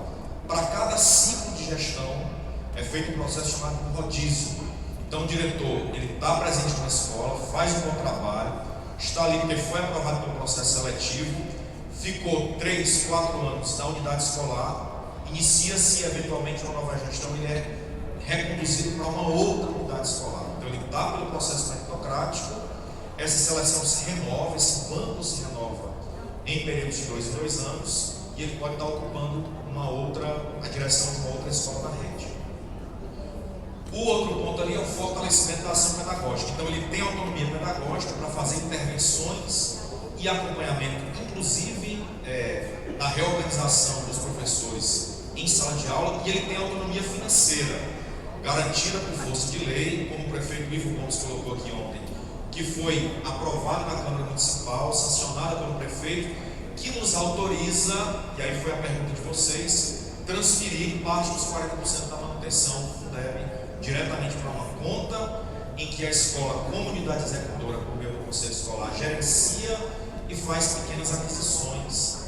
Para cada ciclo de gestão é feito um processo chamado de rodízio. Então o diretor, ele está presente na escola, faz um bom trabalho, está ali porque foi aprovado pelo processo seletivo, ficou 3, 4 anos na unidade escolar, inicia-se eventualmente uma nova gestão, ele é reconduzido para uma outra unidade escolar. Então ele está pelo processo meritocrático, essa seleção se renova, esse banco se renova em períodos de 2 em 2 anos, e ele pode estar ocupando a direção de uma outra escola da rede. O outro ponto ali é o fortalecimento da ação pedagógica. Então ele tem autonomia pedagógica para fazer intervenções e acompanhamento, inclusive da reorganização dos professores em sala de aula, e ele tem autonomia financeira, garantida por força de lei, como o prefeito Ivo Gomes colocou aqui ontem, que foi aprovado na Câmara Municipal, sancionada pelo prefeito, que nos autoriza, e aí foi a pergunta de vocês, transferir parte dos 40% da manutenção do Fundeb diretamente para uma conta em que a escola, como unidade executora, por meio do Conselho Escolar, gerencia e faz pequenas aquisições,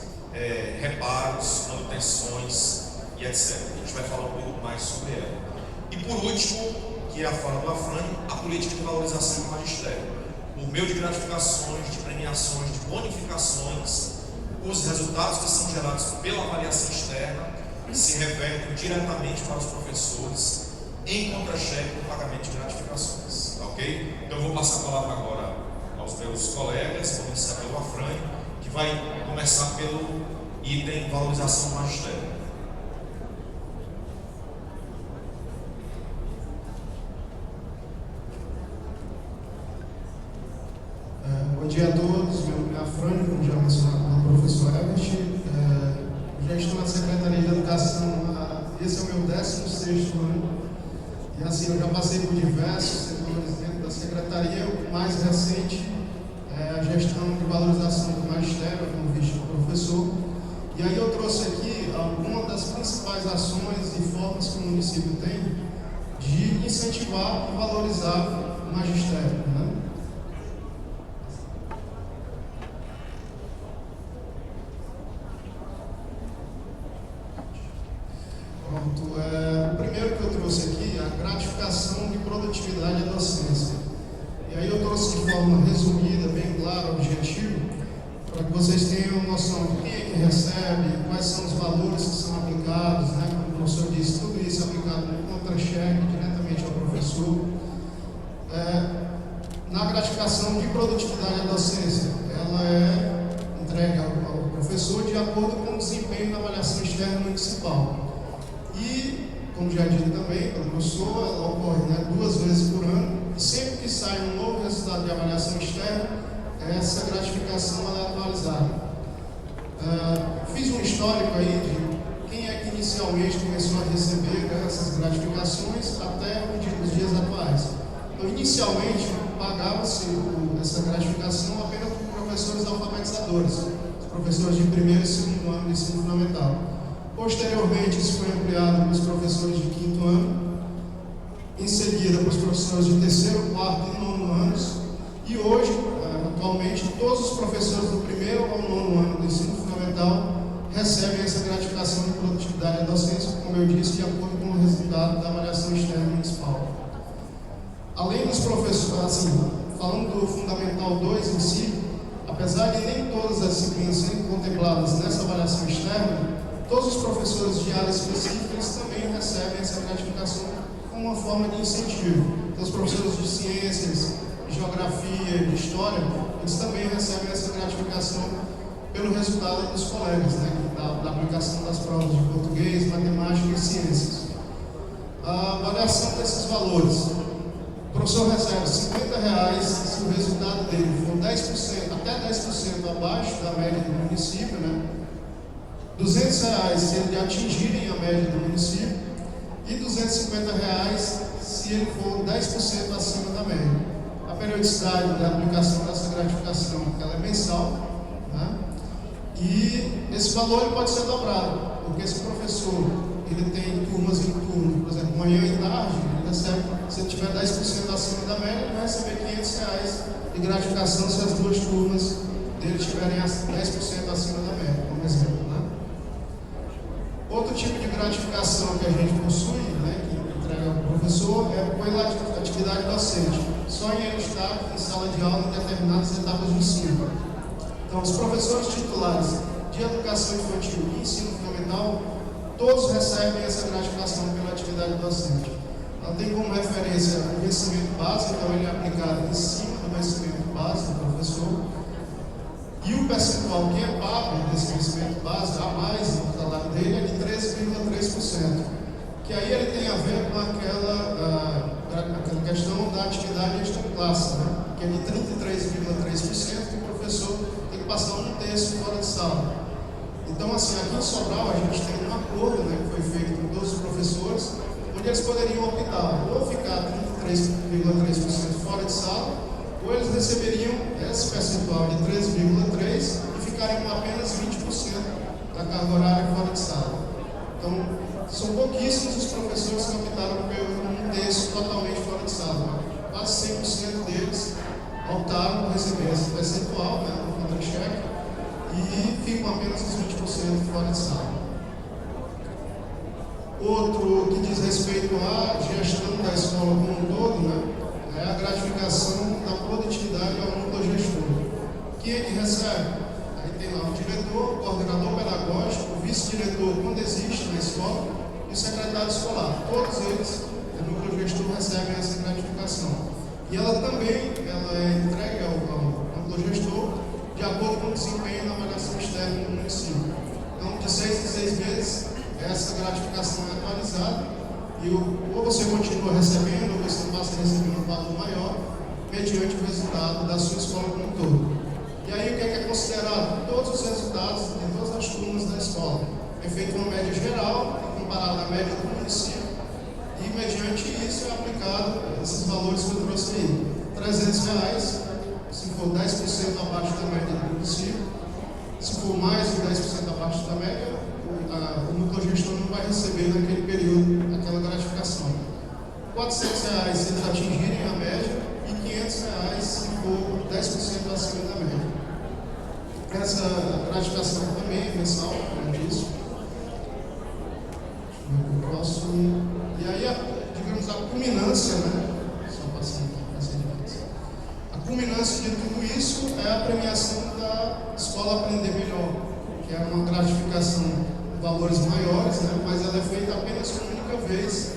reparos, manutenções e etc. A gente vai falar um pouco mais sobre ela. E por último, que é a fala do Afrânio, a política de valorização do magistério. Por meio de gratificações, de premiações, de bonificações, os resultados que são gerados pela avaliação externa se revertem diretamente para os professores em contra-cheque do pagamento de gratificações, ok? Então eu vou passar a palavra agora aos meus colegas, vou iniciar pelo Afrânio, que vai começar pelo item valorização do magistério. Bom dia a todos, meu nome é Afrânio, como já mencionado pelo professor Herbert. Já estou na Secretaria de Educação, esse é o meu 16º ano, e assim, eu já passei por diversos setores dentro da Secretaria. O mais recente é a gestão de valorização do magistério, como visto do professor, e aí eu trouxe aqui algumas das principais ações e formas que o município tem de incentivar e valorizar o magistério, né? O primeiro que eu trouxe aqui é a gratificação de produtividade da docência. E aí eu trouxe de forma resumida, bem clara, objetiva, para que vocês tenham noção de quem é que recebe, quais são os valores que são aplicados, né? Como o professor disse, tudo isso é aplicado no contra-cheque, diretamente ao professor. Na gratificação de produtividade da docência, ela é entregue ao professor de acordo com o desempenho na avaliação externa municipal. E, como já dito também pelo professor, ela ocorre 2 vezes por ano, e sempre que sai um novo resultado de avaliação externa, essa gratificação ela é atualizada. Fiz um histórico aí de quem é que inicialmente começou a receber essas gratificações até os dias atuais. Então, inicialmente, pagava-se essa gratificação apenas por professores alfabetizadores, os professores de 1º e 2º ano de ensino fundamental. Posteriormente, isso foi ampliado para os professores de 5º ano, em seguida para os professores de 3º, 4º e 9º anos, e hoje, atualmente, todos os professores do 1º ao 9º ano do ensino fundamental recebem essa gratificação de produtividade da docência, como eu disse, de acordo com o resultado da avaliação externa municipal. Além dos professores, assim, falando do Fundamental 2 em si, apesar de nem todas as disciplinas serem contempladas nessa avaliação externa, todos os professores de áreas específicas também recebem essa gratificação como uma forma de incentivo. Então, os professores de ciências, de geografia, de história, eles também recebem essa gratificação pelo resultado dos colegas, né, da aplicação das provas de português, matemática e ciências. A avaliação desses valores: o professor recebe R$ 50 se o resultado dele for 10%, até 10% abaixo da média do município, né? R$ 200 se ele atingirem a média do município, e R$ 250 se ele for 10% acima da média. A periodicidade da aplicação dessa gratificação ela é mensal, né? E esse valor ele pode ser dobrado, porque se o professor ele tem turmas em turno, por exemplo, manhã e tarde, ele recebe, se ele tiver 10% acima da média, ele vai receber R$500 de gratificação se as duas turmas dele tiverem 10% acima da média, como exemplo. Né? Outro tipo de gratificação que a gente possui, né, que entrega ao professor, é pela atividade docente, só em destaque em sala de aula em determinadas etapas do ensino. Então, os professores titulares de educação infantil e ensino fundamental, todos recebem essa gratificação pela atividade docente. Ela tem como referência o vencimento básico, então ele é aplicado em cima do vencimento básico do professor, e o percentual que é pago desse vencimento básico, a mais no salário dele, é de 13,3%, que aí ele tem a ver com aquela questão da atividade extraclasse, né? Que é de 33,3%, que o professor tem que passar 1/3 fora de sala. Então, assim, aqui em Sobral a gente tem um acordo, né, que foi feito com todos os professores, onde eles poderiam optar ou ficar 33,3% fora de sala, ou eles receberiam esse percentual de 13,3% e ficariam com apenas 20% da carga horária fora de sala. Então, são pouquíssimos os professores que optaram por 1/3 totalmente fora de sala. Quase 100% deles optaram por receber esse percentual, né, no contra-cheque, e ficam apenas os 20% fora de sala. Outro que diz respeito à gestão da escola como um todo, né, é a gratificação da produtividade ao núcleo gestor. Quem é que recebe? Aí tem lá o diretor, o coordenador pedagógico, o vice-diretor, quando existe na escola, e o secretário escolar. Todos eles, o núcleo gestor, recebem essa gratificação. E ela também é entregue ao núcleo gestor de acordo com o desempenho na avaliação externa no município. Então, de 6 em 6 meses, essa gratificação é atualizada e ou você continua recebendo, ou você passa a receber um valor maior, mediante o resultado da sua escola como um todo. E aí, o que é considerado? Todos os resultados de todas as turmas da escola. É feita uma média geral, comparada à média do município, e mediante isso é aplicado esses valores que eu trouxe aí. R$300, se for 10% abaixo da média do município. Se for mais de 10% abaixo da média, o núcleo gestor não vai receber naquele período aquela gratificação. R$400 se eles atingirem a média e R$500 se for 10% acima da média. Essa gratificação também é mensal, como eu disse. E aí, digamos, a culminância, né? Só passando aqui, a culminância de tudo isso é a premiação da Escola Aprender Melhor, que é uma gratificação com valores maiores, né? Mas ela é feita apenas uma única vez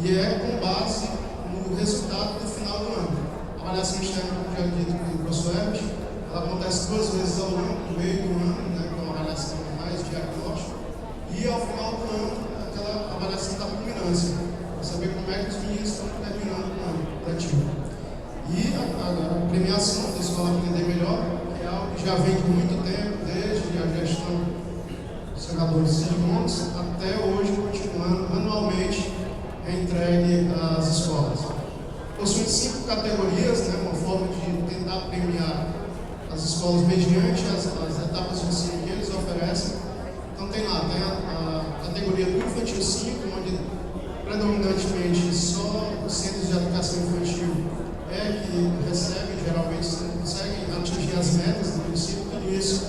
e é com base no resultado do final do ano. A avaliação externa, como já dito pelo professor Herbert, ela acontece 2 vezes ao ano, no meio do ano, né? Com uma avaliação mais diagnóstica, e ao final do ano, aquela avaliação da culminância, para saber como é que os meninos estão terminando o ano letivo. E a premiação da Escola Aprender Melhor, que é algo que já vem por muito tempo, desde a gestão do senador Cid Gomes até hoje, continuando anualmente entregue às escolas. Possui 5 categorias, né, uma forma de tentar premiar as escolas mediante as etapas de ensino que eles oferecem. Então tem lá, tem a categoria do Infantil 5, onde predominantemente só os centros de educação infantil que recebem, geralmente conseguem atingir as metas do município, tudo isso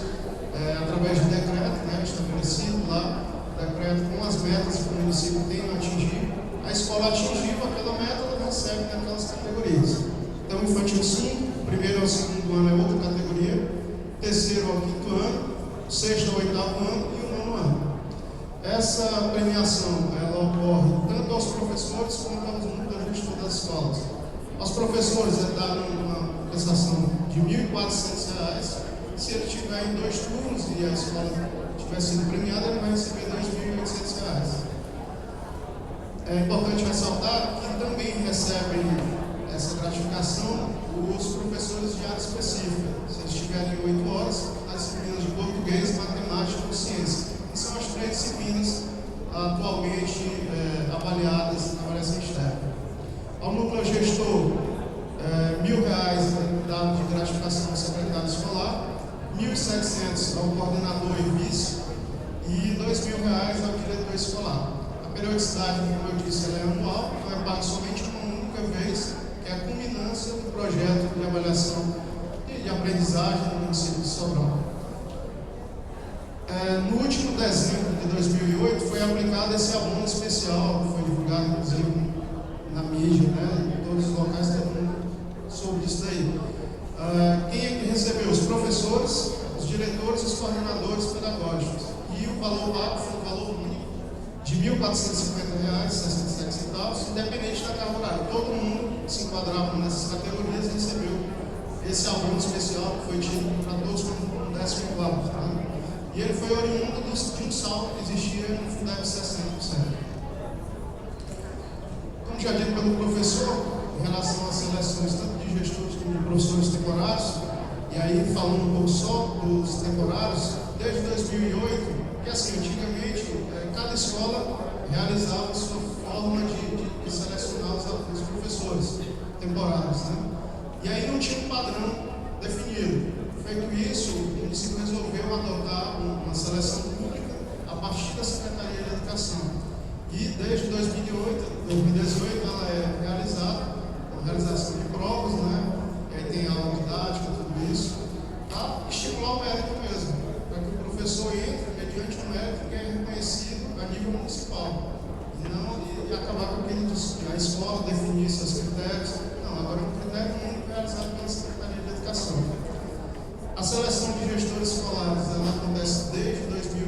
através de decreto, né, estabelecido lá, decreto com as metas que o município tem a atingir. A escola atingiu aquela meta, ela recebe naquelas categorias. Então, Infantil 5, o primeiro ao segundo ano é outra categoria, terceiro ao quinto ano, sexto ao oitavo ano e o nono ano. Essa premiação, ela ocorre tanto aos professores quanto aos núcleos gestores das escolas. Aos professores é dada uma compensação de R$1.400. Se ele estiver em 2 turnos e a escola tiver sido premiada, ele vai receber R$2.800. É importante ressaltar que também recebem essa gratificação os professores de área específica. Se eles estiverem 8 horas, as disciplinas de português, matemática e ciência. E são as 3 disciplinas atualmente avaliadas na avaliação externa. Ao núcleo gestor, R$1.000 dado de gratificação ao secretário escolar, R$1.700 ao coordenador e vice, e R$2.000 ao diretor escolar. A periodicidade, como eu disse, ela é anual, então é pago somente uma única vez, que é a culminância do projeto de avaliação e de aprendizagem no município de Sobral. No último dezembro de 2008 foi aplicado esse abono especial, que foi divulgado, inclusive, na mídia, né, em todos os locais, todo mundo soube disso daí. Quem é que recebeu? Os professores, os diretores e os coordenadores pedagógicos. E o valor pago foi um valor único de R$ 1.450,67, independente da carga horária. Todo mundo se enquadrava nessas categorias e recebeu esse abono especial que foi tido para todos como 14º. Tá? E ele foi oriundo de um saldo que existia no Fundeb 60%. Como já dito pelo professor, em relação às seleções tanto de gestores como de professores temporários, e aí falando um pouco só dos temporários, desde 2008, que assim, antigamente, cada escola realizava a sua forma de selecionar os professores temporários, né? E aí não tinha um padrão definido. Feito isso, o município resolveu adotar uma seleção pública a partir da Secretaria de Educação. E desde 2018 ela é realizada, a realização de provas, né? E aí tem aula didática, tudo isso, para estimular o mérito mesmo, para que o professor entre mediante um mérito que é reconhecido a nível municipal. E acabar com aquele a escola definir seus critérios. Não, agora é um critério único realizado pela Secretaria de Educação. A seleção de gestores escolares ela acontece desde 2001,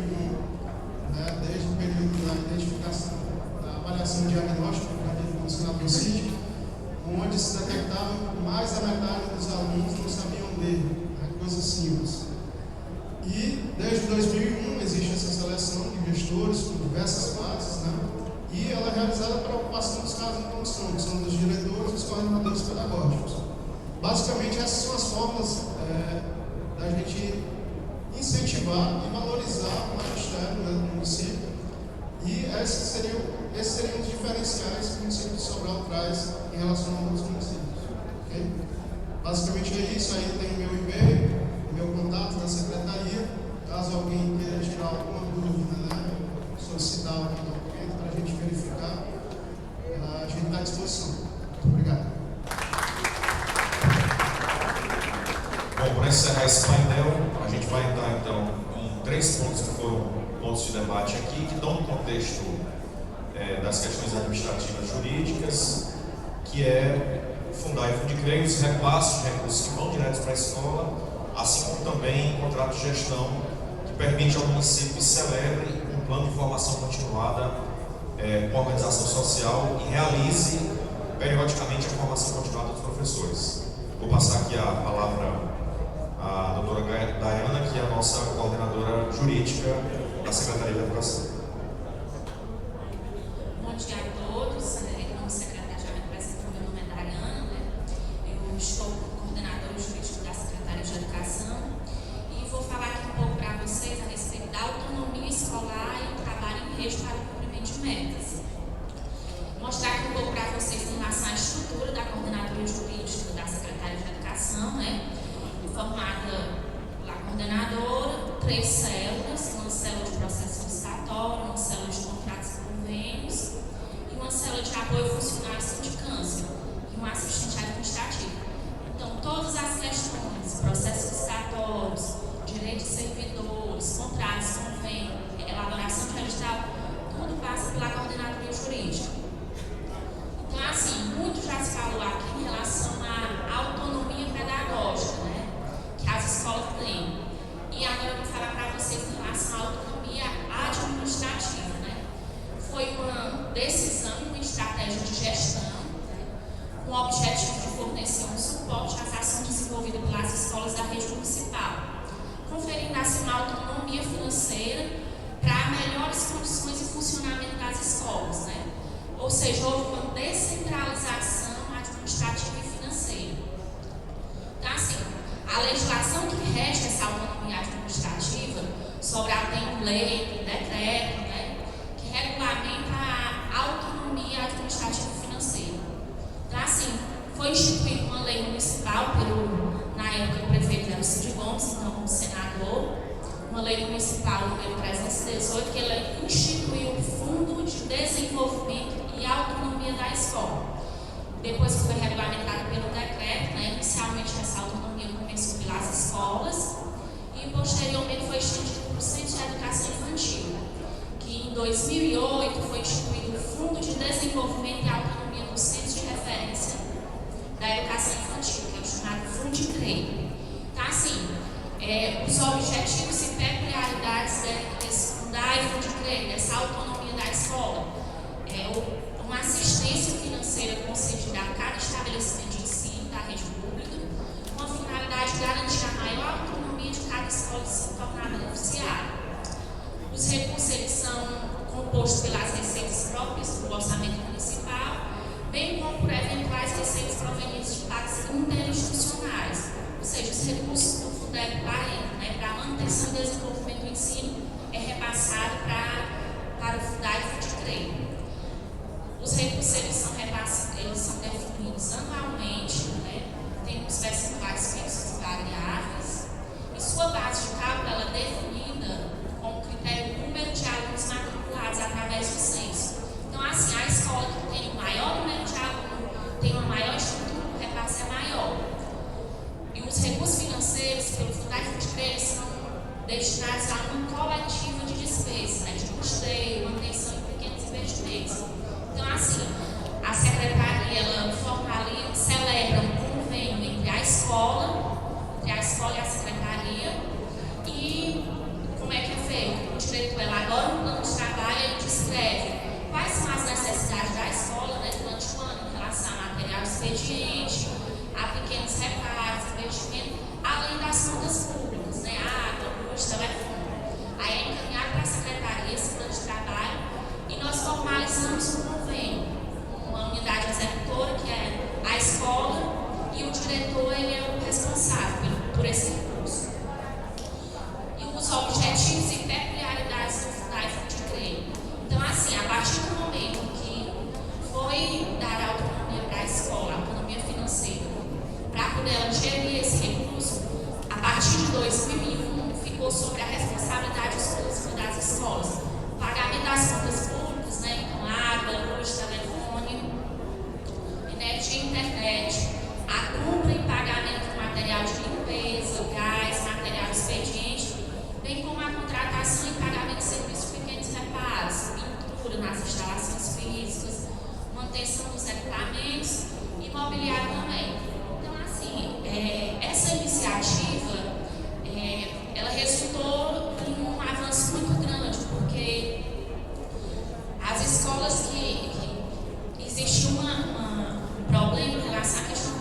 né, desde o período da identificação, da avaliação diagnóstica, como o senador cite, onde se detectava que mais da metade dos alunos não sabiam ler, né, coisas simples. E desde 2001 existe essa seleção de gestores com diversas fases, né, e ela é realizada para a ocupação dos cargos de condução, que são dos diretores e dos coordenadores pedagógicos. Basicamente, essas são as formas da gente incentivar e valorizar o magistério do município. E esses seriam os diferenciais que o município de Sobral traz em relação a outros municípios. Okay? Basicamente é isso. Aí tem o meu e-mail, o meu contato da secretaria. Caso alguém queira tirar alguma dúvida, né, solicitar algum documento para a gente verificar, a gente está à disposição. Muito obrigado. Bom, para encerrar esse painel, a gente vai entrar então em 3 pontos que foram pontos de debate aqui, que dão um contexto das questões administrativas jurídicas, que é fundar e fundir os repasses de recursos que vão direto para a escola, assim como também contrato de gestão que permite ao município que celebre um plano de formação continuada com a organização social e realize periodicamente a formação continuada dos professores. Vou passar aqui a palavra à doutora Dayana, que é a nossa coordenadora jurídica da Secretaria de Educação. Bom dia a todos. Como secretária já me apresentou, meu nome é Dayana, né? Eu estou como coordenadora jurídica da Secretaria de Educação e vou falar aqui um pouco para vocês a respeito da autonomia escolar e o trabalho em rede para o cumprimento de metas. Mostrar aqui um pouco para vocês em relação à estrutura da coordenadoria jurídica da Secretaria de Educação, né? Formada pela coordenadora, 3 células, uma célula de processo licitatório, uma célula de contratos e convênios e uma célula de apoio funcionário sindicância e um assistente administrativo. Então, todas as questões, processos licitatórios, direito de servidores, contratos, convênios, elaboração de edital, tudo passa pela coordenadoria jurídica. Então, assim, muito já se falou aqui em relação à autonomia pedagógica, né, que as escolas têm. E agora eu vou falar para vocês em relação à autonomia administrativa, né. Foi uma decisão e uma estratégia de gestão, né, com o objetivo de fornecer um suporte às ações desenvolvidas pelas escolas da rede municipal, conferindo assim uma autonomia financeira para melhores condições de funcionamento das escolas, né. Ou seja, houve uma descentralização administrativa e financeira. Então, assim, a legislação que rege essa autonomia administrativa, Sobral tem lei, tem decreto, né, que regulamenta a autonomia administrativa e financeira. Então, assim, foi instituída uma lei municipal na época, o prefeito era o Cid Gomes, então como senador, uma lei municipal número 318, que ela instituiu o Fundo de Desenvolvimento desenvolvimento e autonomia da escola. Depois que foi regulamentado pelo decreto, né, inicialmente essa autonomia começou pelas escolas e posteriormente foi estendido para o Centro de Educação Infantil, que em 2008 foi instituído o Fundo de Desenvolvimento e Autonomia dos Centros de Referência da Educação Infantil, que é o chamado Fundicrei. Então, assim, os objetivos e peculiaridades desse Fundai e Fundicrei, dessa autonomia da escola, uma assistência financeira concedida a cada estabelecimento de ensino da rede pública, com a finalidade de garantir a maior autonomia de cada escola de se tornar beneficiária. Os recursos eles são compostos pelas receitas próprias do orçamento municipal, bem como por eventuais receitas provenientes de pactos interinstitucionais, ou seja, os recursos do Fundeb para a manutenção e desenvolvimento do ensino é repassado para o Fundeb e Fundicrei. Os recursos eles são definidos anualmente, né? Tem os percentuais fixos e variáveis, e sua base de cálculo ela é definida com o critério do número de alunos matriculados através do censo. Então, assim, a escola que tem o maior número de alunos, tem uma maior estrutura, o repasse é maior. E os recursos financeiros, pelo Fundai e Fundicrei, são destinados a uma coletiva de despesas, né? De custeio, manutenção e pequenos investimentos. Então, assim, a secretaria ela celebra um convênio entre a escola e a secretaria. E como é que é feito? O diretor elabora um plano de trabalho, ele descreve quais são as necessidades da escola, né, durante o ano, em relação a material expediente, a pequenos reparos, investimento, além das contas públicas, né, água, luz, telefone. Aí é encaminhado para a secretaria esse plano de trabalho e nós formalizamos um convênio, uma unidade executora, que é a escola, e o diretor ele é o responsável por esse recurso. E os objetivos e peculiaridades do Fundai e Fundicrei. Então, assim, a partir do momento que foi dar autonomia para a escola, autonomia financeira, para poder ela gerir esse recurso, a partir de 2001 ficou sobre a responsabilidade exclusiva das escolas. O pagamento das contas públicas, né, então água, luz, telefone, energia e internet, a compra e pagamento de material de limpeza, gás, material expediente, bem como a contratação e pagamento de serviços de pequenos reparos, pintura nas instalações físicas, manutenção dos equipamentos e mobiliário também. Então, assim, essa iniciativa, ela resultou em um avanço muito grande, porque as escolas que existia um problema em relação à questão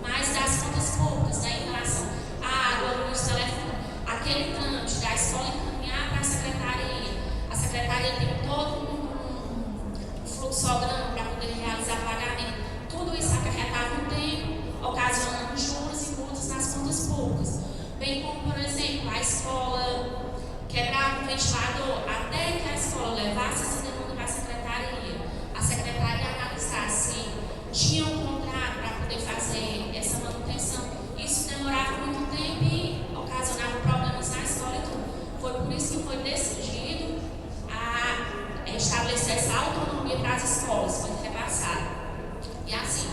mais das contas públicas, né, em relação à água, luz, telefone, aquele trâmite da escola encaminhar para a secretaria tem todo um fluxograma para poder realizar pagamento. Tudo isso acarretava um tempo, ocasionando juros e multas nas contas públicas. Bem como, por exemplo, a escola quebrava um ventilador, até que a escola levasse essa demanda para a secretaria analisasse se tinha um contrato para poder fazer essa manutenção. Isso demorava muito tempo e ocasionava problemas na escola e tudo. Foi por isso que foi decidido a estabelecer essa autonomia para as escolas, foi repassado. E assim,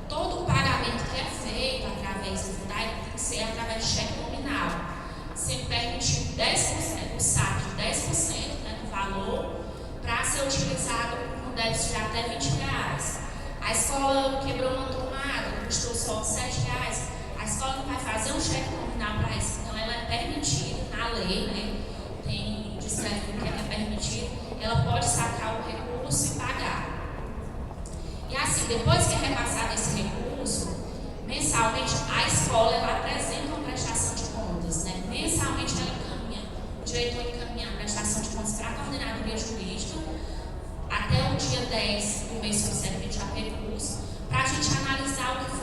todo o pagamento que é feito através do Fundai tem que ser através de cheque nominal, sendo permitido 10%, o saque de 10%, né, do valor, para ser utilizado com débitos de até R$20. A escola quebrou uma tomada, custou só R$7. A escola não vai fazer um cheque nominal para isso, então ela é permitida na lei, né? Tem descreve o que é permitido, ela pode sacar o recurso e pagar. E assim, depois que é repassado esse recurso, mensalmente a escola ela apresenta uma prestação de contas, né? Mensalmente ela encaminha, o diretor encaminha a prestação de contas para a coordenadoria jurídica até o dia 10 do mês subsequente ao recurso, para a gente analisar o que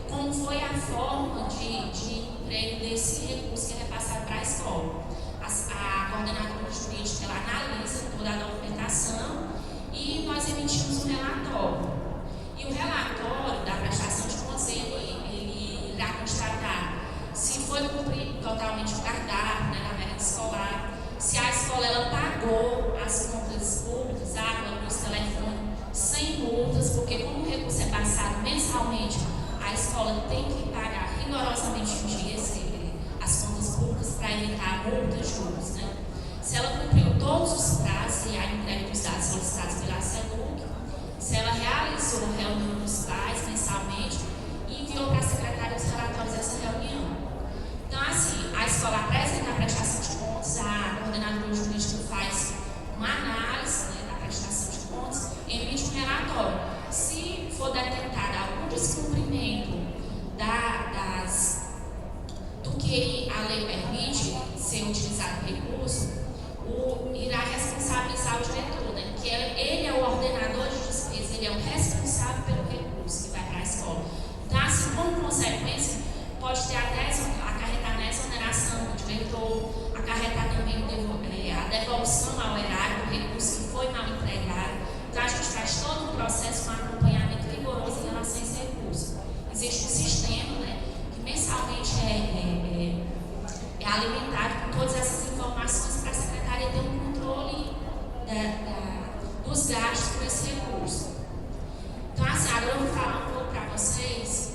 como foi a forma de emprego desse recurso que é repassado para a escola. A coordenadora jurídica ela analisa toda a documentação e nós emitimos um relatório. E o relatório da prestação de contas ele irá constatar se foi cumprido totalmente o cardápio, né, da merenda escolar, se a escola ela pagou as contas públicas, água, luz, telefone, escola tem que pagar rigorosamente em dia as contas públicas para evitar multas, juros, né? Se ela cumpriu todos os prazos e a entrega dos dados solicitados pela SEDUC, se ela realizou a reunião dos pais mensalmente e enviou para a secretária os relatórios dessa reunião. Então, assim, a escola apresenta a prestação de contas, a coordenadora jurídica faz uma análise, né, da prestação de contas, emite um relatório. Se for detectado algum descumprimento do que a lei permite ser utilizado o recurso, irá responsabilizar o diretor, né? Que ele é o ordenador de despesa, ele é o responsável pelo recurso que vai para a escola. Então, assim, como consequência, pode ter até acarretar na exoneração do diretor, acarretar também a devolução ao erário do recurso que foi mal empregado. Então, a gente faz todo um processo, um acompanhamento rigoroso em relação a esse recurso. Existe um sistema, né, que mensalmente é alimentado com todas essas informações para a secretaria ter um controle dos gastos com esse recurso. Então, assim, agora eu vou falar um pouco para vocês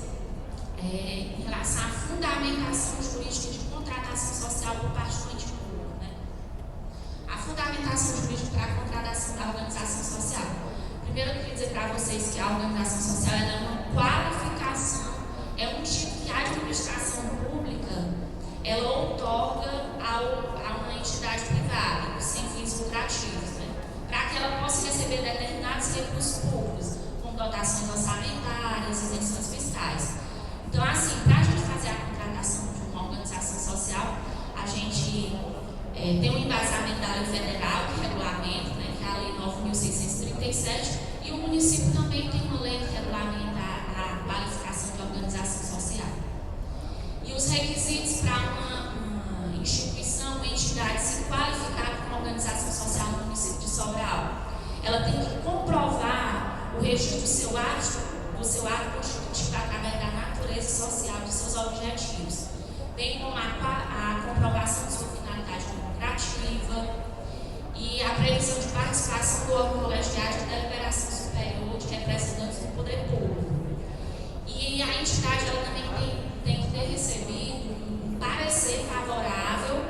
em relação à fundamentação jurídica de contratação social por parte do ente público, né? A fundamentação jurídica para a contratação da organização social. Primeiro, eu queria dizer para vocês que a organização social é uma qualificação, é um tipo que a administração pública ela outorga a uma entidade privada, sem fins lucrativos, né? Para que ela possa receber determinados recursos públicos, como dotações orçamentárias, isenções fiscais. Então, assim, para a gente fazer a contratação de uma organização social, a gente tem um embasamento da lei federal, que regulamenta, né, que é a lei 9.637, e o município também tem uma lei que regulamenta a qualificação de organização social. E os requisitos para uma instituição, uma entidade se qualificar como organização social no município de Sobral, ela tem que comprovar o registro do seu ato constitutivo através da natureza social de seus objetivos, bem como a comprovação de sua finalidade lucrativa e a previsão de participação do órgão colegiado de deliberação superior de representantes do poder público. E a entidade ela também tem que ter recebido um parecer favorável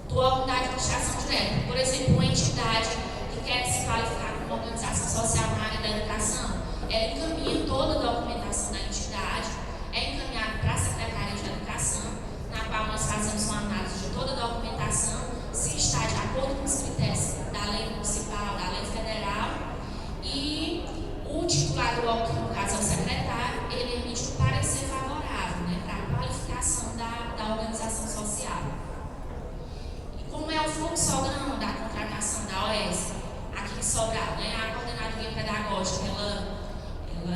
do órgão da administração direta. Por exemplo, uma entidade que quer se qualificar como organização social na área da educação, ela encaminha toda a documentação da entidade, é encaminhada para a Secretaria de Educação, na qual nós fazemos uma análise de toda a documentação, se está de acordo com os critérios da lei municipal, da lei federal, e o titular do órgão, que no caso é o secretário, ele emite um parecer favorável, né, para a qualificação da organização social. E como é o fluxograma da contratação da OS, aqui em Sobral, né, a coordenadoria pedagógica, ela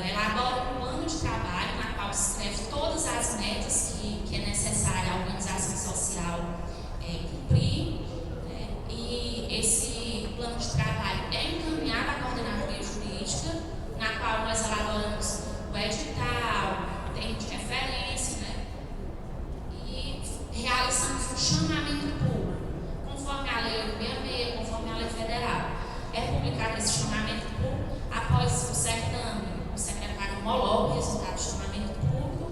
elabora um plano de trabalho na qual descreve todas as metas que é necessária a organização social cumprir, né? E esse plano de trabalho é encaminhado à coordenadoria jurídica, na qual nós elaboramos o edital, o termo de referência, né? E realizamos um chamamento público, conforme a lei 866, conforme a lei federal. É publicado esse chamamento público após o certame. O secretário homologa o resultado do chamamento público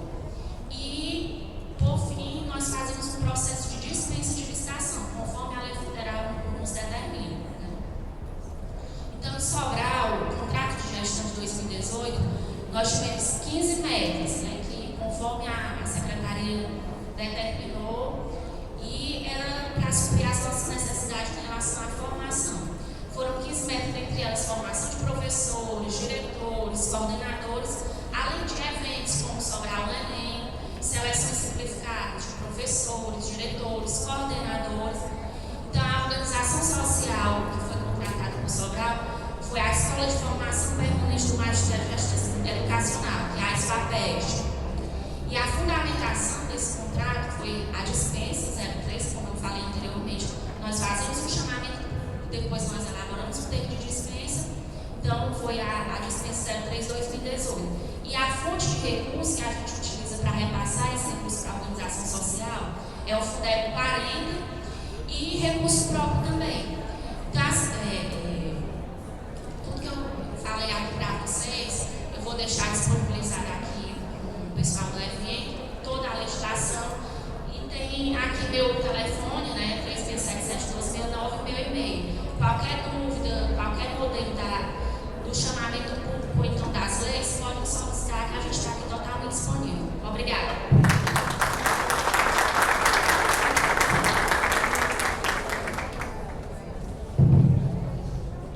e, por fim, nós fazemos um processo de dispensa de licitação, conforme a lei federal nos determina, né? Então, em Sobral, o contrato de gestão de 2018, nós tivemos 15 metas, né, que, conforme a secretaria determinou, e era para suprir as nossas necessidades em relação à formação. Foram 15 metas, entre elas, formação de professores, diretores, coordenadores, além de eventos como Sobral Enem, seleções simplificadas de professores, diretores, coordenadores. Então, a organização social que foi contratada por Sobral foi a Escola de Formação Permanente do Magistério de Assistência Educacional, que é a ESFAPEST. E a fundamentação desse contrato foi a dispensa 03, como eu falei anteriormente. Nós fazemos um chamamento, depois nós elaboramos um termo de dispensa. Então, foi a dispensa 03/2018. E a fonte de recurso que a gente utiliza para repassar esse recurso para a organização social é o Fundeb 40 e recurso próprio também. Então, tudo que eu falei aqui para vocês, eu vou deixar disponibilizado aqui qualquer dúvida, qualquer modelo do chamamento público ou então das leis, pode solicitar que a gente está aqui totalmente disponível. Obrigada.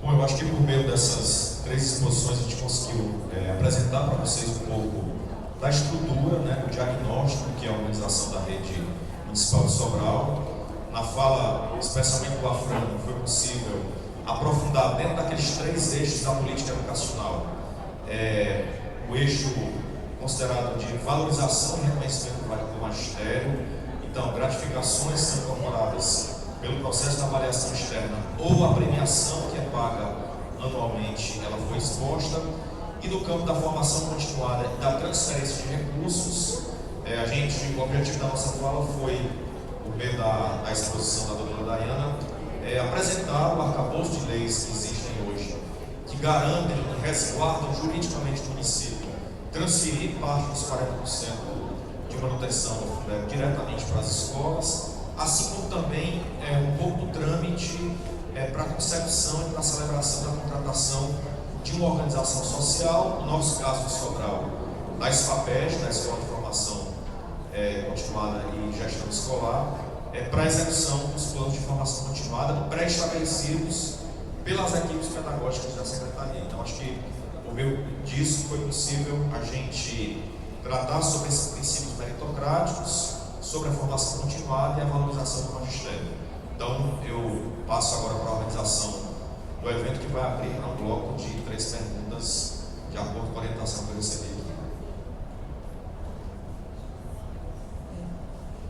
Bom, eu acho que por meio dessas 3 exposições a gente conseguiu apresentar para vocês um pouco da estrutura, né, do diagnóstico que é a organização da rede municipal de Sobral. Na fala, especialmente do Afrânio, foi possível aprofundar dentro daqueles 3 eixos da política educacional. O eixo considerado de valorização e reconhecimento do magistério. Então, gratificações são incorporadas pelo processo de avaliação externa ou a premiação que é paga anualmente, ela foi exposta. E no campo da formação continuada e da transferência de recursos, o objetivo da nossa fala foi, por meio da exposição da doutora Dayana, apresentar o arcabouço de leis que existem hoje, que garantem e resguardam juridicamente o município, transferir parte dos 40% de manutenção diretamente para as escolas, assim como também um pouco do trâmite para a concepção e para a celebração da contratação de uma organização social, no nosso caso de Sobral, da SFAPES, da Escola de Formação Continuada e Gestão Escolar, para a execução dos planos de formação continuada pré-estabelecidos pelas equipes pedagógicas da Secretaria. Então, acho que, por meio disso, foi possível a gente tratar sobre esses princípios meritocráticos, sobre a formação continuada e a valorização do magistério. Então, eu passo agora para a organização do evento, que vai abrir um bloco de 3 perguntas, de acordo com a orientação que eu recebi aqui.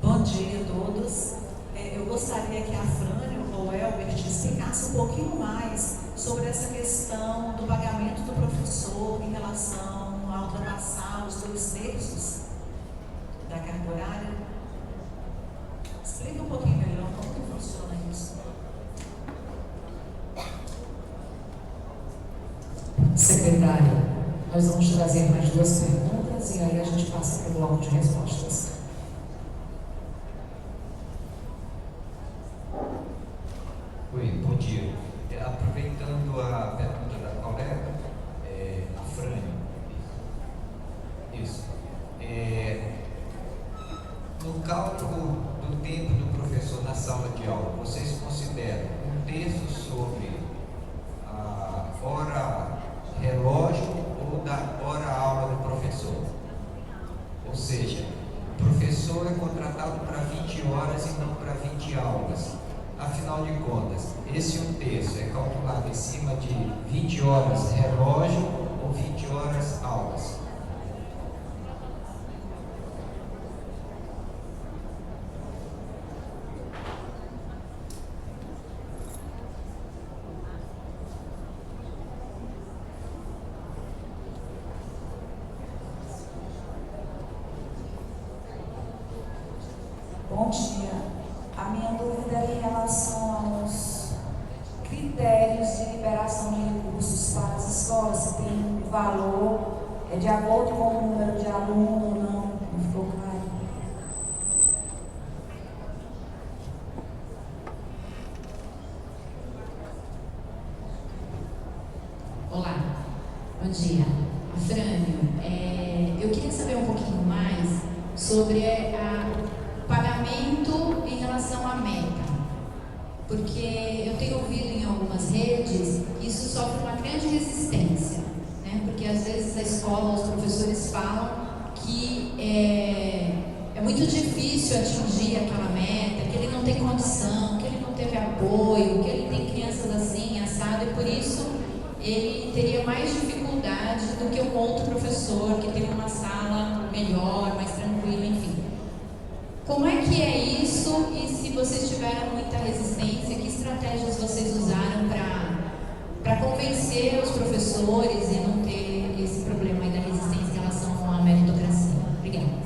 Bom dia a todos. Eu gostaria que a Frânio ou Elbert explicasse um pouquinho mais sobre essa questão do pagamento do professor em relação a ultrapassar os 2/3 da carga horária. Explica um pouquinho melhor como que funciona isso. Secretária, nós vamos trazer mais 2 perguntas e aí a gente passa para o bloco de respostas. Oi, bom dia. Aproveitando a pergunta da colega, a Frânio, isso. No cálculo do tempo do professor na sala de aula, vocês consideram 1/3 sobre a hora relógio ou da hora-aula do professor? Ou seja, o professor é contratado para 20 horas e não para 20 aulas. Afinal de contas, esse 1/3 é calculado em cima de 20 horas relógio ou 20 horas aulas? Bom dia. A minha dúvida é em relação aos critérios de liberação de recursos para as escolas, se tem um valor, de acordo com o número de alunos ou não, não ficou claro. Olá, bom dia. Frânio, eu queria saber um pouquinho mais sobre o pagamento em relação à meta, porque eu tenho ouvido em algumas redes que isso sofre uma grande resistência, né? Porque às vezes a escola, os professores falam que é muito difícil atingir aquela meta, que ele não tem condição, que ele não teve apoio, que ele tem crianças assim, assado, e por isso ele teria mais dificuldade do que um outro professor que tem uma sala melhor, mais tranquila, enfim. Como é que é isso e se vocês tiveram muita resistência, que estratégias vocês usaram para convencer os professores e não ter esse problema aí da resistência em relação à meritocracia? Obrigada.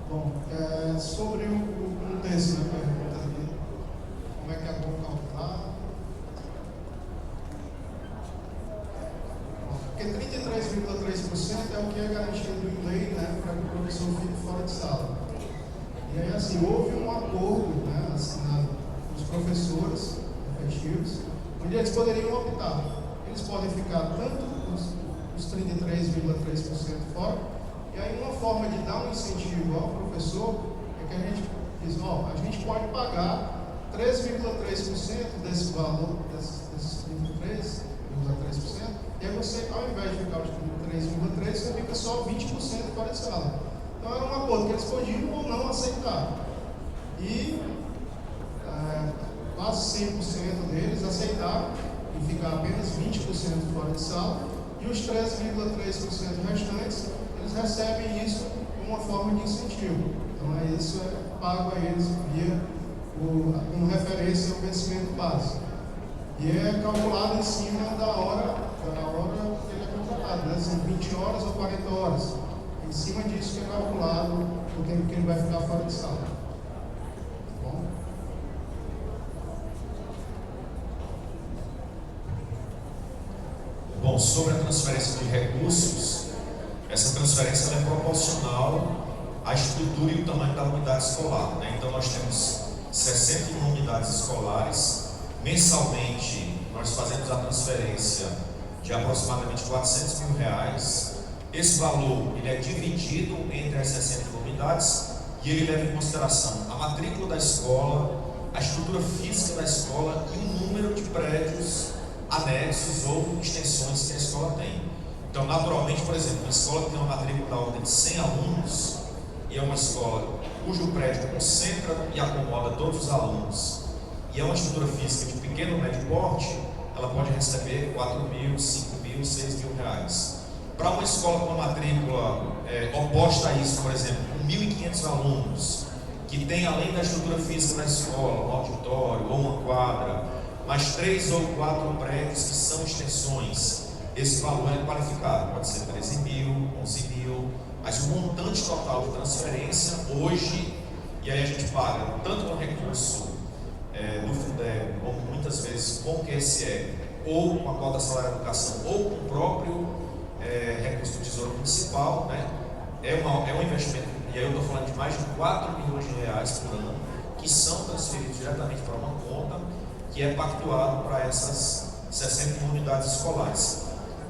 Bom, sobre o contexto da pergunta ali, como é que é bom calcular? é o que é garantido em lei, né, para que o professor fique fora de sala. E aí, assim, houve um acordo, né, assinado com os professores efetivos, onde eles poderiam optar. Eles podem ficar tanto os 33,3% fora, e aí uma forma de dar um incentivo ao professor é que a gente diz, a gente pode pagar 3,3% desse valor, desses 33,3%, e aí você, ao invés de ficar os 33,3%, você fica só 20% fora de sala. Então era um acordo que eles podiam ou não aceitar. E quase 100% deles aceitaram e ficar apenas 20% fora de sala, e os 13,3% restantes, eles recebem isso como uma forma de incentivo. Então isso é pago a eles via como referência ao vencimento básico. E é calculado em cima da hora que ele é contratado, né? São 20 horas ou 40 horas. Em cima disso que é calculado o tempo que ele vai ficar fora de sala. Tá bom? Bom, sobre a transferência de recursos, essa transferência é proporcional à estrutura e o tamanho da unidade escolar, né? Então nós temos 61 unidades escolares. Mensalmente nós fazemos a transferência de aproximadamente R$400 mil. Esse valor ele é dividido entre as 61 unidades e ele leva em consideração a matrícula da escola, a estrutura física da escola e o número de prédios anexos ou extensões que a escola tem. Então, naturalmente, por exemplo, uma escola que tem uma matrícula da ordem de 100 alunos e é uma escola cujo prédio concentra e acomoda todos os alunos e é uma estrutura física de pequeno ou médio porte, ela pode receber R$4 mil, R$5 mil, R$6 mil. Para uma escola com uma matrícula oposta a isso, por exemplo, com 1.500 alunos, que tem além da estrutura física da escola, um auditório ou uma quadra, mais 3 ou 4 prédios que são extensões, esse valor é qualificado, pode ser 13 mil, 11 mil, mas o montante total de transferência hoje, e aí a gente paga tanto com recurso do Fundeb, como muitas vezes com o QSE, ou com a cota salário da educação, ou com o próprio recurso do Tesouro Municipal, né? É um investimento, e aí eu estou falando de mais de R$4 milhões por ano, que são transferidos diretamente para uma conta, que é pactuado para essas 61 unidades escolares.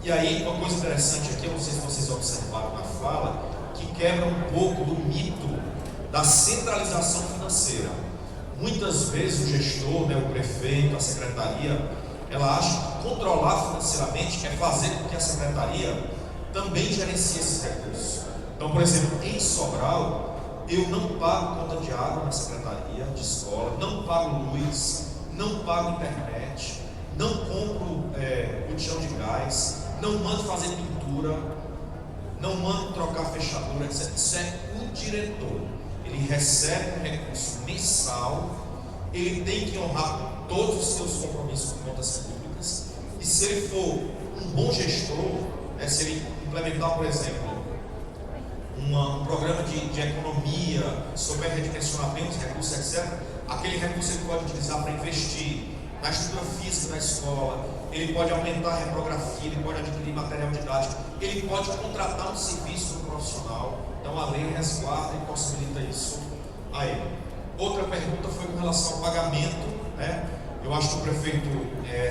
E aí, uma coisa interessante aqui, eu não sei se vocês observaram na fala, que quebra um pouco do mito da centralização financeira. Muitas vezes o gestor, né, o prefeito, a secretaria, ela acha que controlar financeiramente é fazer com que a secretaria também gerencie esses recursos. Então, por exemplo, em Sobral, eu não pago conta de água na secretaria de escola, não pago luz, não pago internet, não compro botijão de gás, não mando fazer pintura, não mando trocar fechadura, etc. Isso é o diretor. Ele recebe um recurso mensal, ele tem que honrar todos os seus compromissos com contas públicas, e se ele for um bom gestor, se ele implementar, por exemplo, um programa de economia, souber redimensionar bem os recursos, etc., aquele recurso ele pode utilizar para investir na estrutura física da escola, ele pode aumentar a reprografia, ele pode adquirir material didático, ele pode contratar um serviço do profissional. Então a lei resguarda e possibilita isso a ele. Outra pergunta foi com relação ao pagamento, né? Eu acho que o prefeito,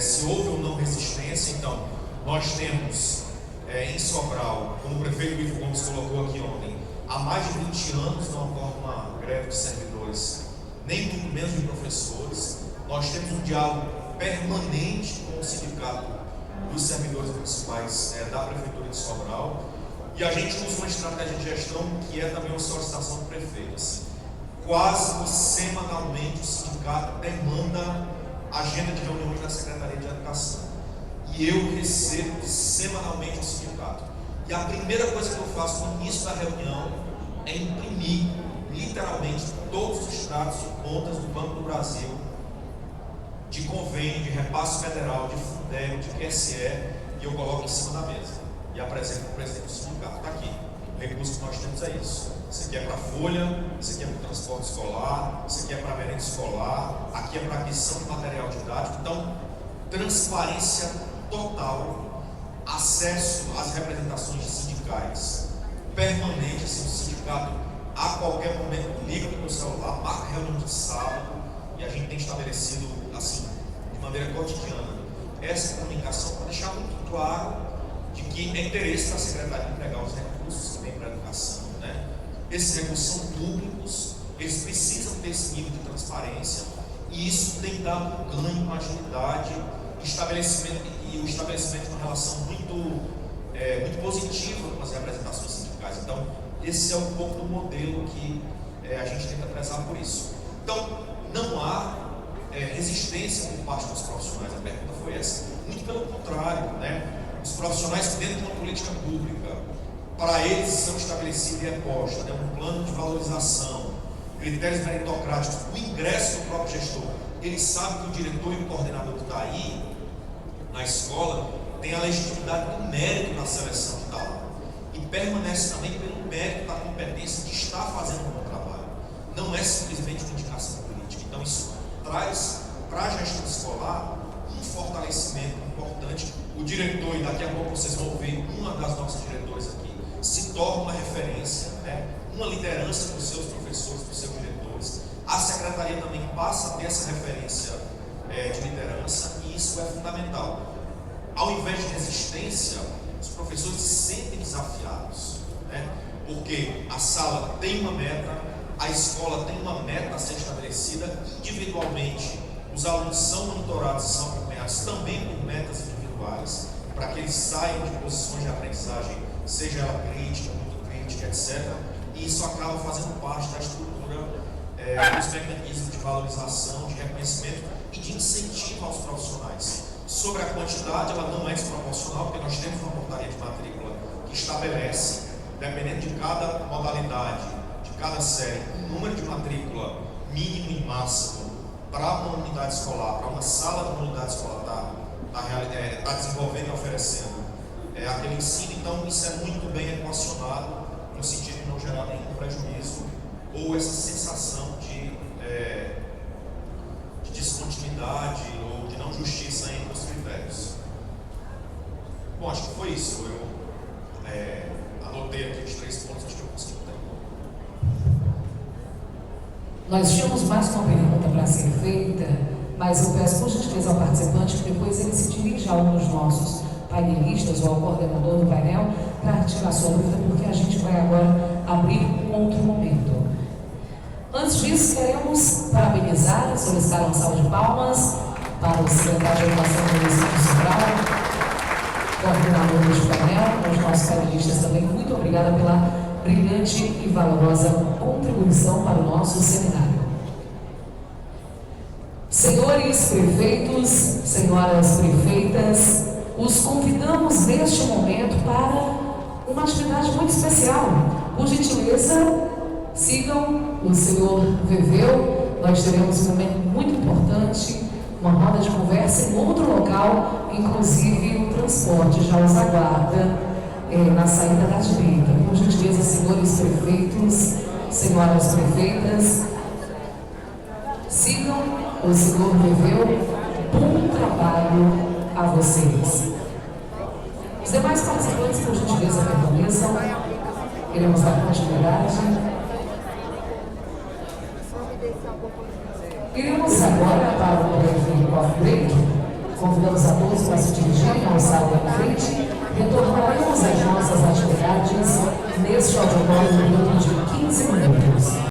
se houve ou não resistência, então nós temos em Sobral, como o prefeito Ivo Gomes colocou aqui ontem, há mais de 20 anos não ocorre uma greve de servidores, nem muito menos de professores. Nós temos um diálogo permanente com o sindicato dos servidores municipais da Prefeitura de Sobral, e a gente usa uma estratégia de gestão que é também uma solicitação do prefeito. Assim, quase semanalmente o sindicato demanda agenda de reuniões da Secretaria de Educação, e eu recebo semanalmente o sindicato. E a primeira coisa que eu faço no início da reunião é imprimir literalmente todos os extratos de contas do Banco do Brasil, de convênio, de repasse federal, de Fundeb, de QSE, e eu coloco em cima da mesa e apresento para o presidente do sindicato. Está aqui, o recurso que nós temos é isso. Isso aqui é para a folha, isso aqui é para o transporte escolar, isso aqui é para a merenda escolar, aqui é para aquisição de material didático. Então, transparência total acesso às representações sindicais permanente, assim, o sindicato a qualquer momento liga para o meu celular, marca reunião de sábado, e a gente tem estabelecido assim, de maneira cotidiana, essa comunicação para deixar muito claro de que é interesse da Secretaria de empregar os recursos que tem para a educação, né? Esses recursos são públicos, eles precisam ter esse nível de transparência, e isso tem dado um ganho, uma agilidade, o estabelecimento de uma relação muito positiva com as representações sindicais. Então, esse é um pouco do modelo que a gente tenta prezar por isso. Então, não há resistência por parte dos profissionais. A pergunta foi essa. Muito pelo contrário, né? Os profissionais dentro de uma política pública, para eles são estabelecidos e é posta, né? Um plano de valorização, critérios meritocráticos, o ingresso do próprio gestor. Ele sabe que o diretor e o coordenador que está aí na escola tem a legitimidade do mérito na seleção que está lá. E permanece também pelo mérito da competência de estar fazendo um bom trabalho. Não é simplesmente uma indicação política. Então isso traz para a gestão escolar um fortalecimento importante. O diretor, e daqui a pouco vocês vão ouvir uma das nossas diretoras aqui, se torna uma referência, né? Uma liderança para os seus professores, para os seus diretores. A secretaria também passa a ter essa referência de liderança, e isso é fundamental. Ao invés de resistência, os professores se sentem desafiados, né? Porque a sala tem uma meta, a escola tem uma meta a ser estabelecida individualmente. Os alunos são monitorados e são acompanhados também por metas individuais, para que eles saiam de posições de aprendizagem, seja ela crítica, muito crítica, etc. E isso acaba fazendo parte da estrutura dos mecanismos de valorização, de reconhecimento e de incentivo aos profissionais. Sobre a quantidade, ela não é desproporcional, porque nós temos uma portaria de matrícula que estabelece, dependendo de cada modalidade, de cada série, um número de matrícula mínimo e máximo para uma unidade escolar, para uma sala de uma unidade escolar está desenvolvendo e oferecendo aquele ensino. Então isso é muito bem equacionado, no sentido de não gerar nenhum prejuízo ou essa sensação de descontinuidade ou de não justiça entre os critérios. Bom, acho que foi isso. Eu anotei aqui os 3 pontos, acho que eu consegui terminar. Nós tínhamos mais uma pergunta para ser feita, mas eu peço por gentileza ao participante que depois ele se dirija a um dos nossos painelistas ou ao coordenador do painel para tirar sua dúvida, porque a gente vai agora abrir um outro momento. Antes disso, queremos parabenizar e solicitar uma salva de palmas para o secretário de Educação do município de Sobral, coordenador deste painel, os nossos painelistas também. Muito obrigada pela brilhante e valorosa contribuição para o nosso seminário. Senhores prefeitos, senhoras prefeitas, os convidamos neste momento para uma atividade muito especial. Por gentileza, sigam o senhor Veveu. Nós teremos um momento muito importante, uma roda de conversa em outro local, inclusive o transporte já os aguarda na saída da direita. Por gentileza, senhores prefeitos, senhoras prefeitas, sigam o senhor Veveu. Bom trabalho a vocês. Os demais participantes, por gentileza, permaneçam. Queremos dar continuidade. Iremos agora para o breve coffee break. Convidamos a todos para se dirigirem ao salão da frente. Retornaremos às nossas atividades neste auditório no período de 15 minutos.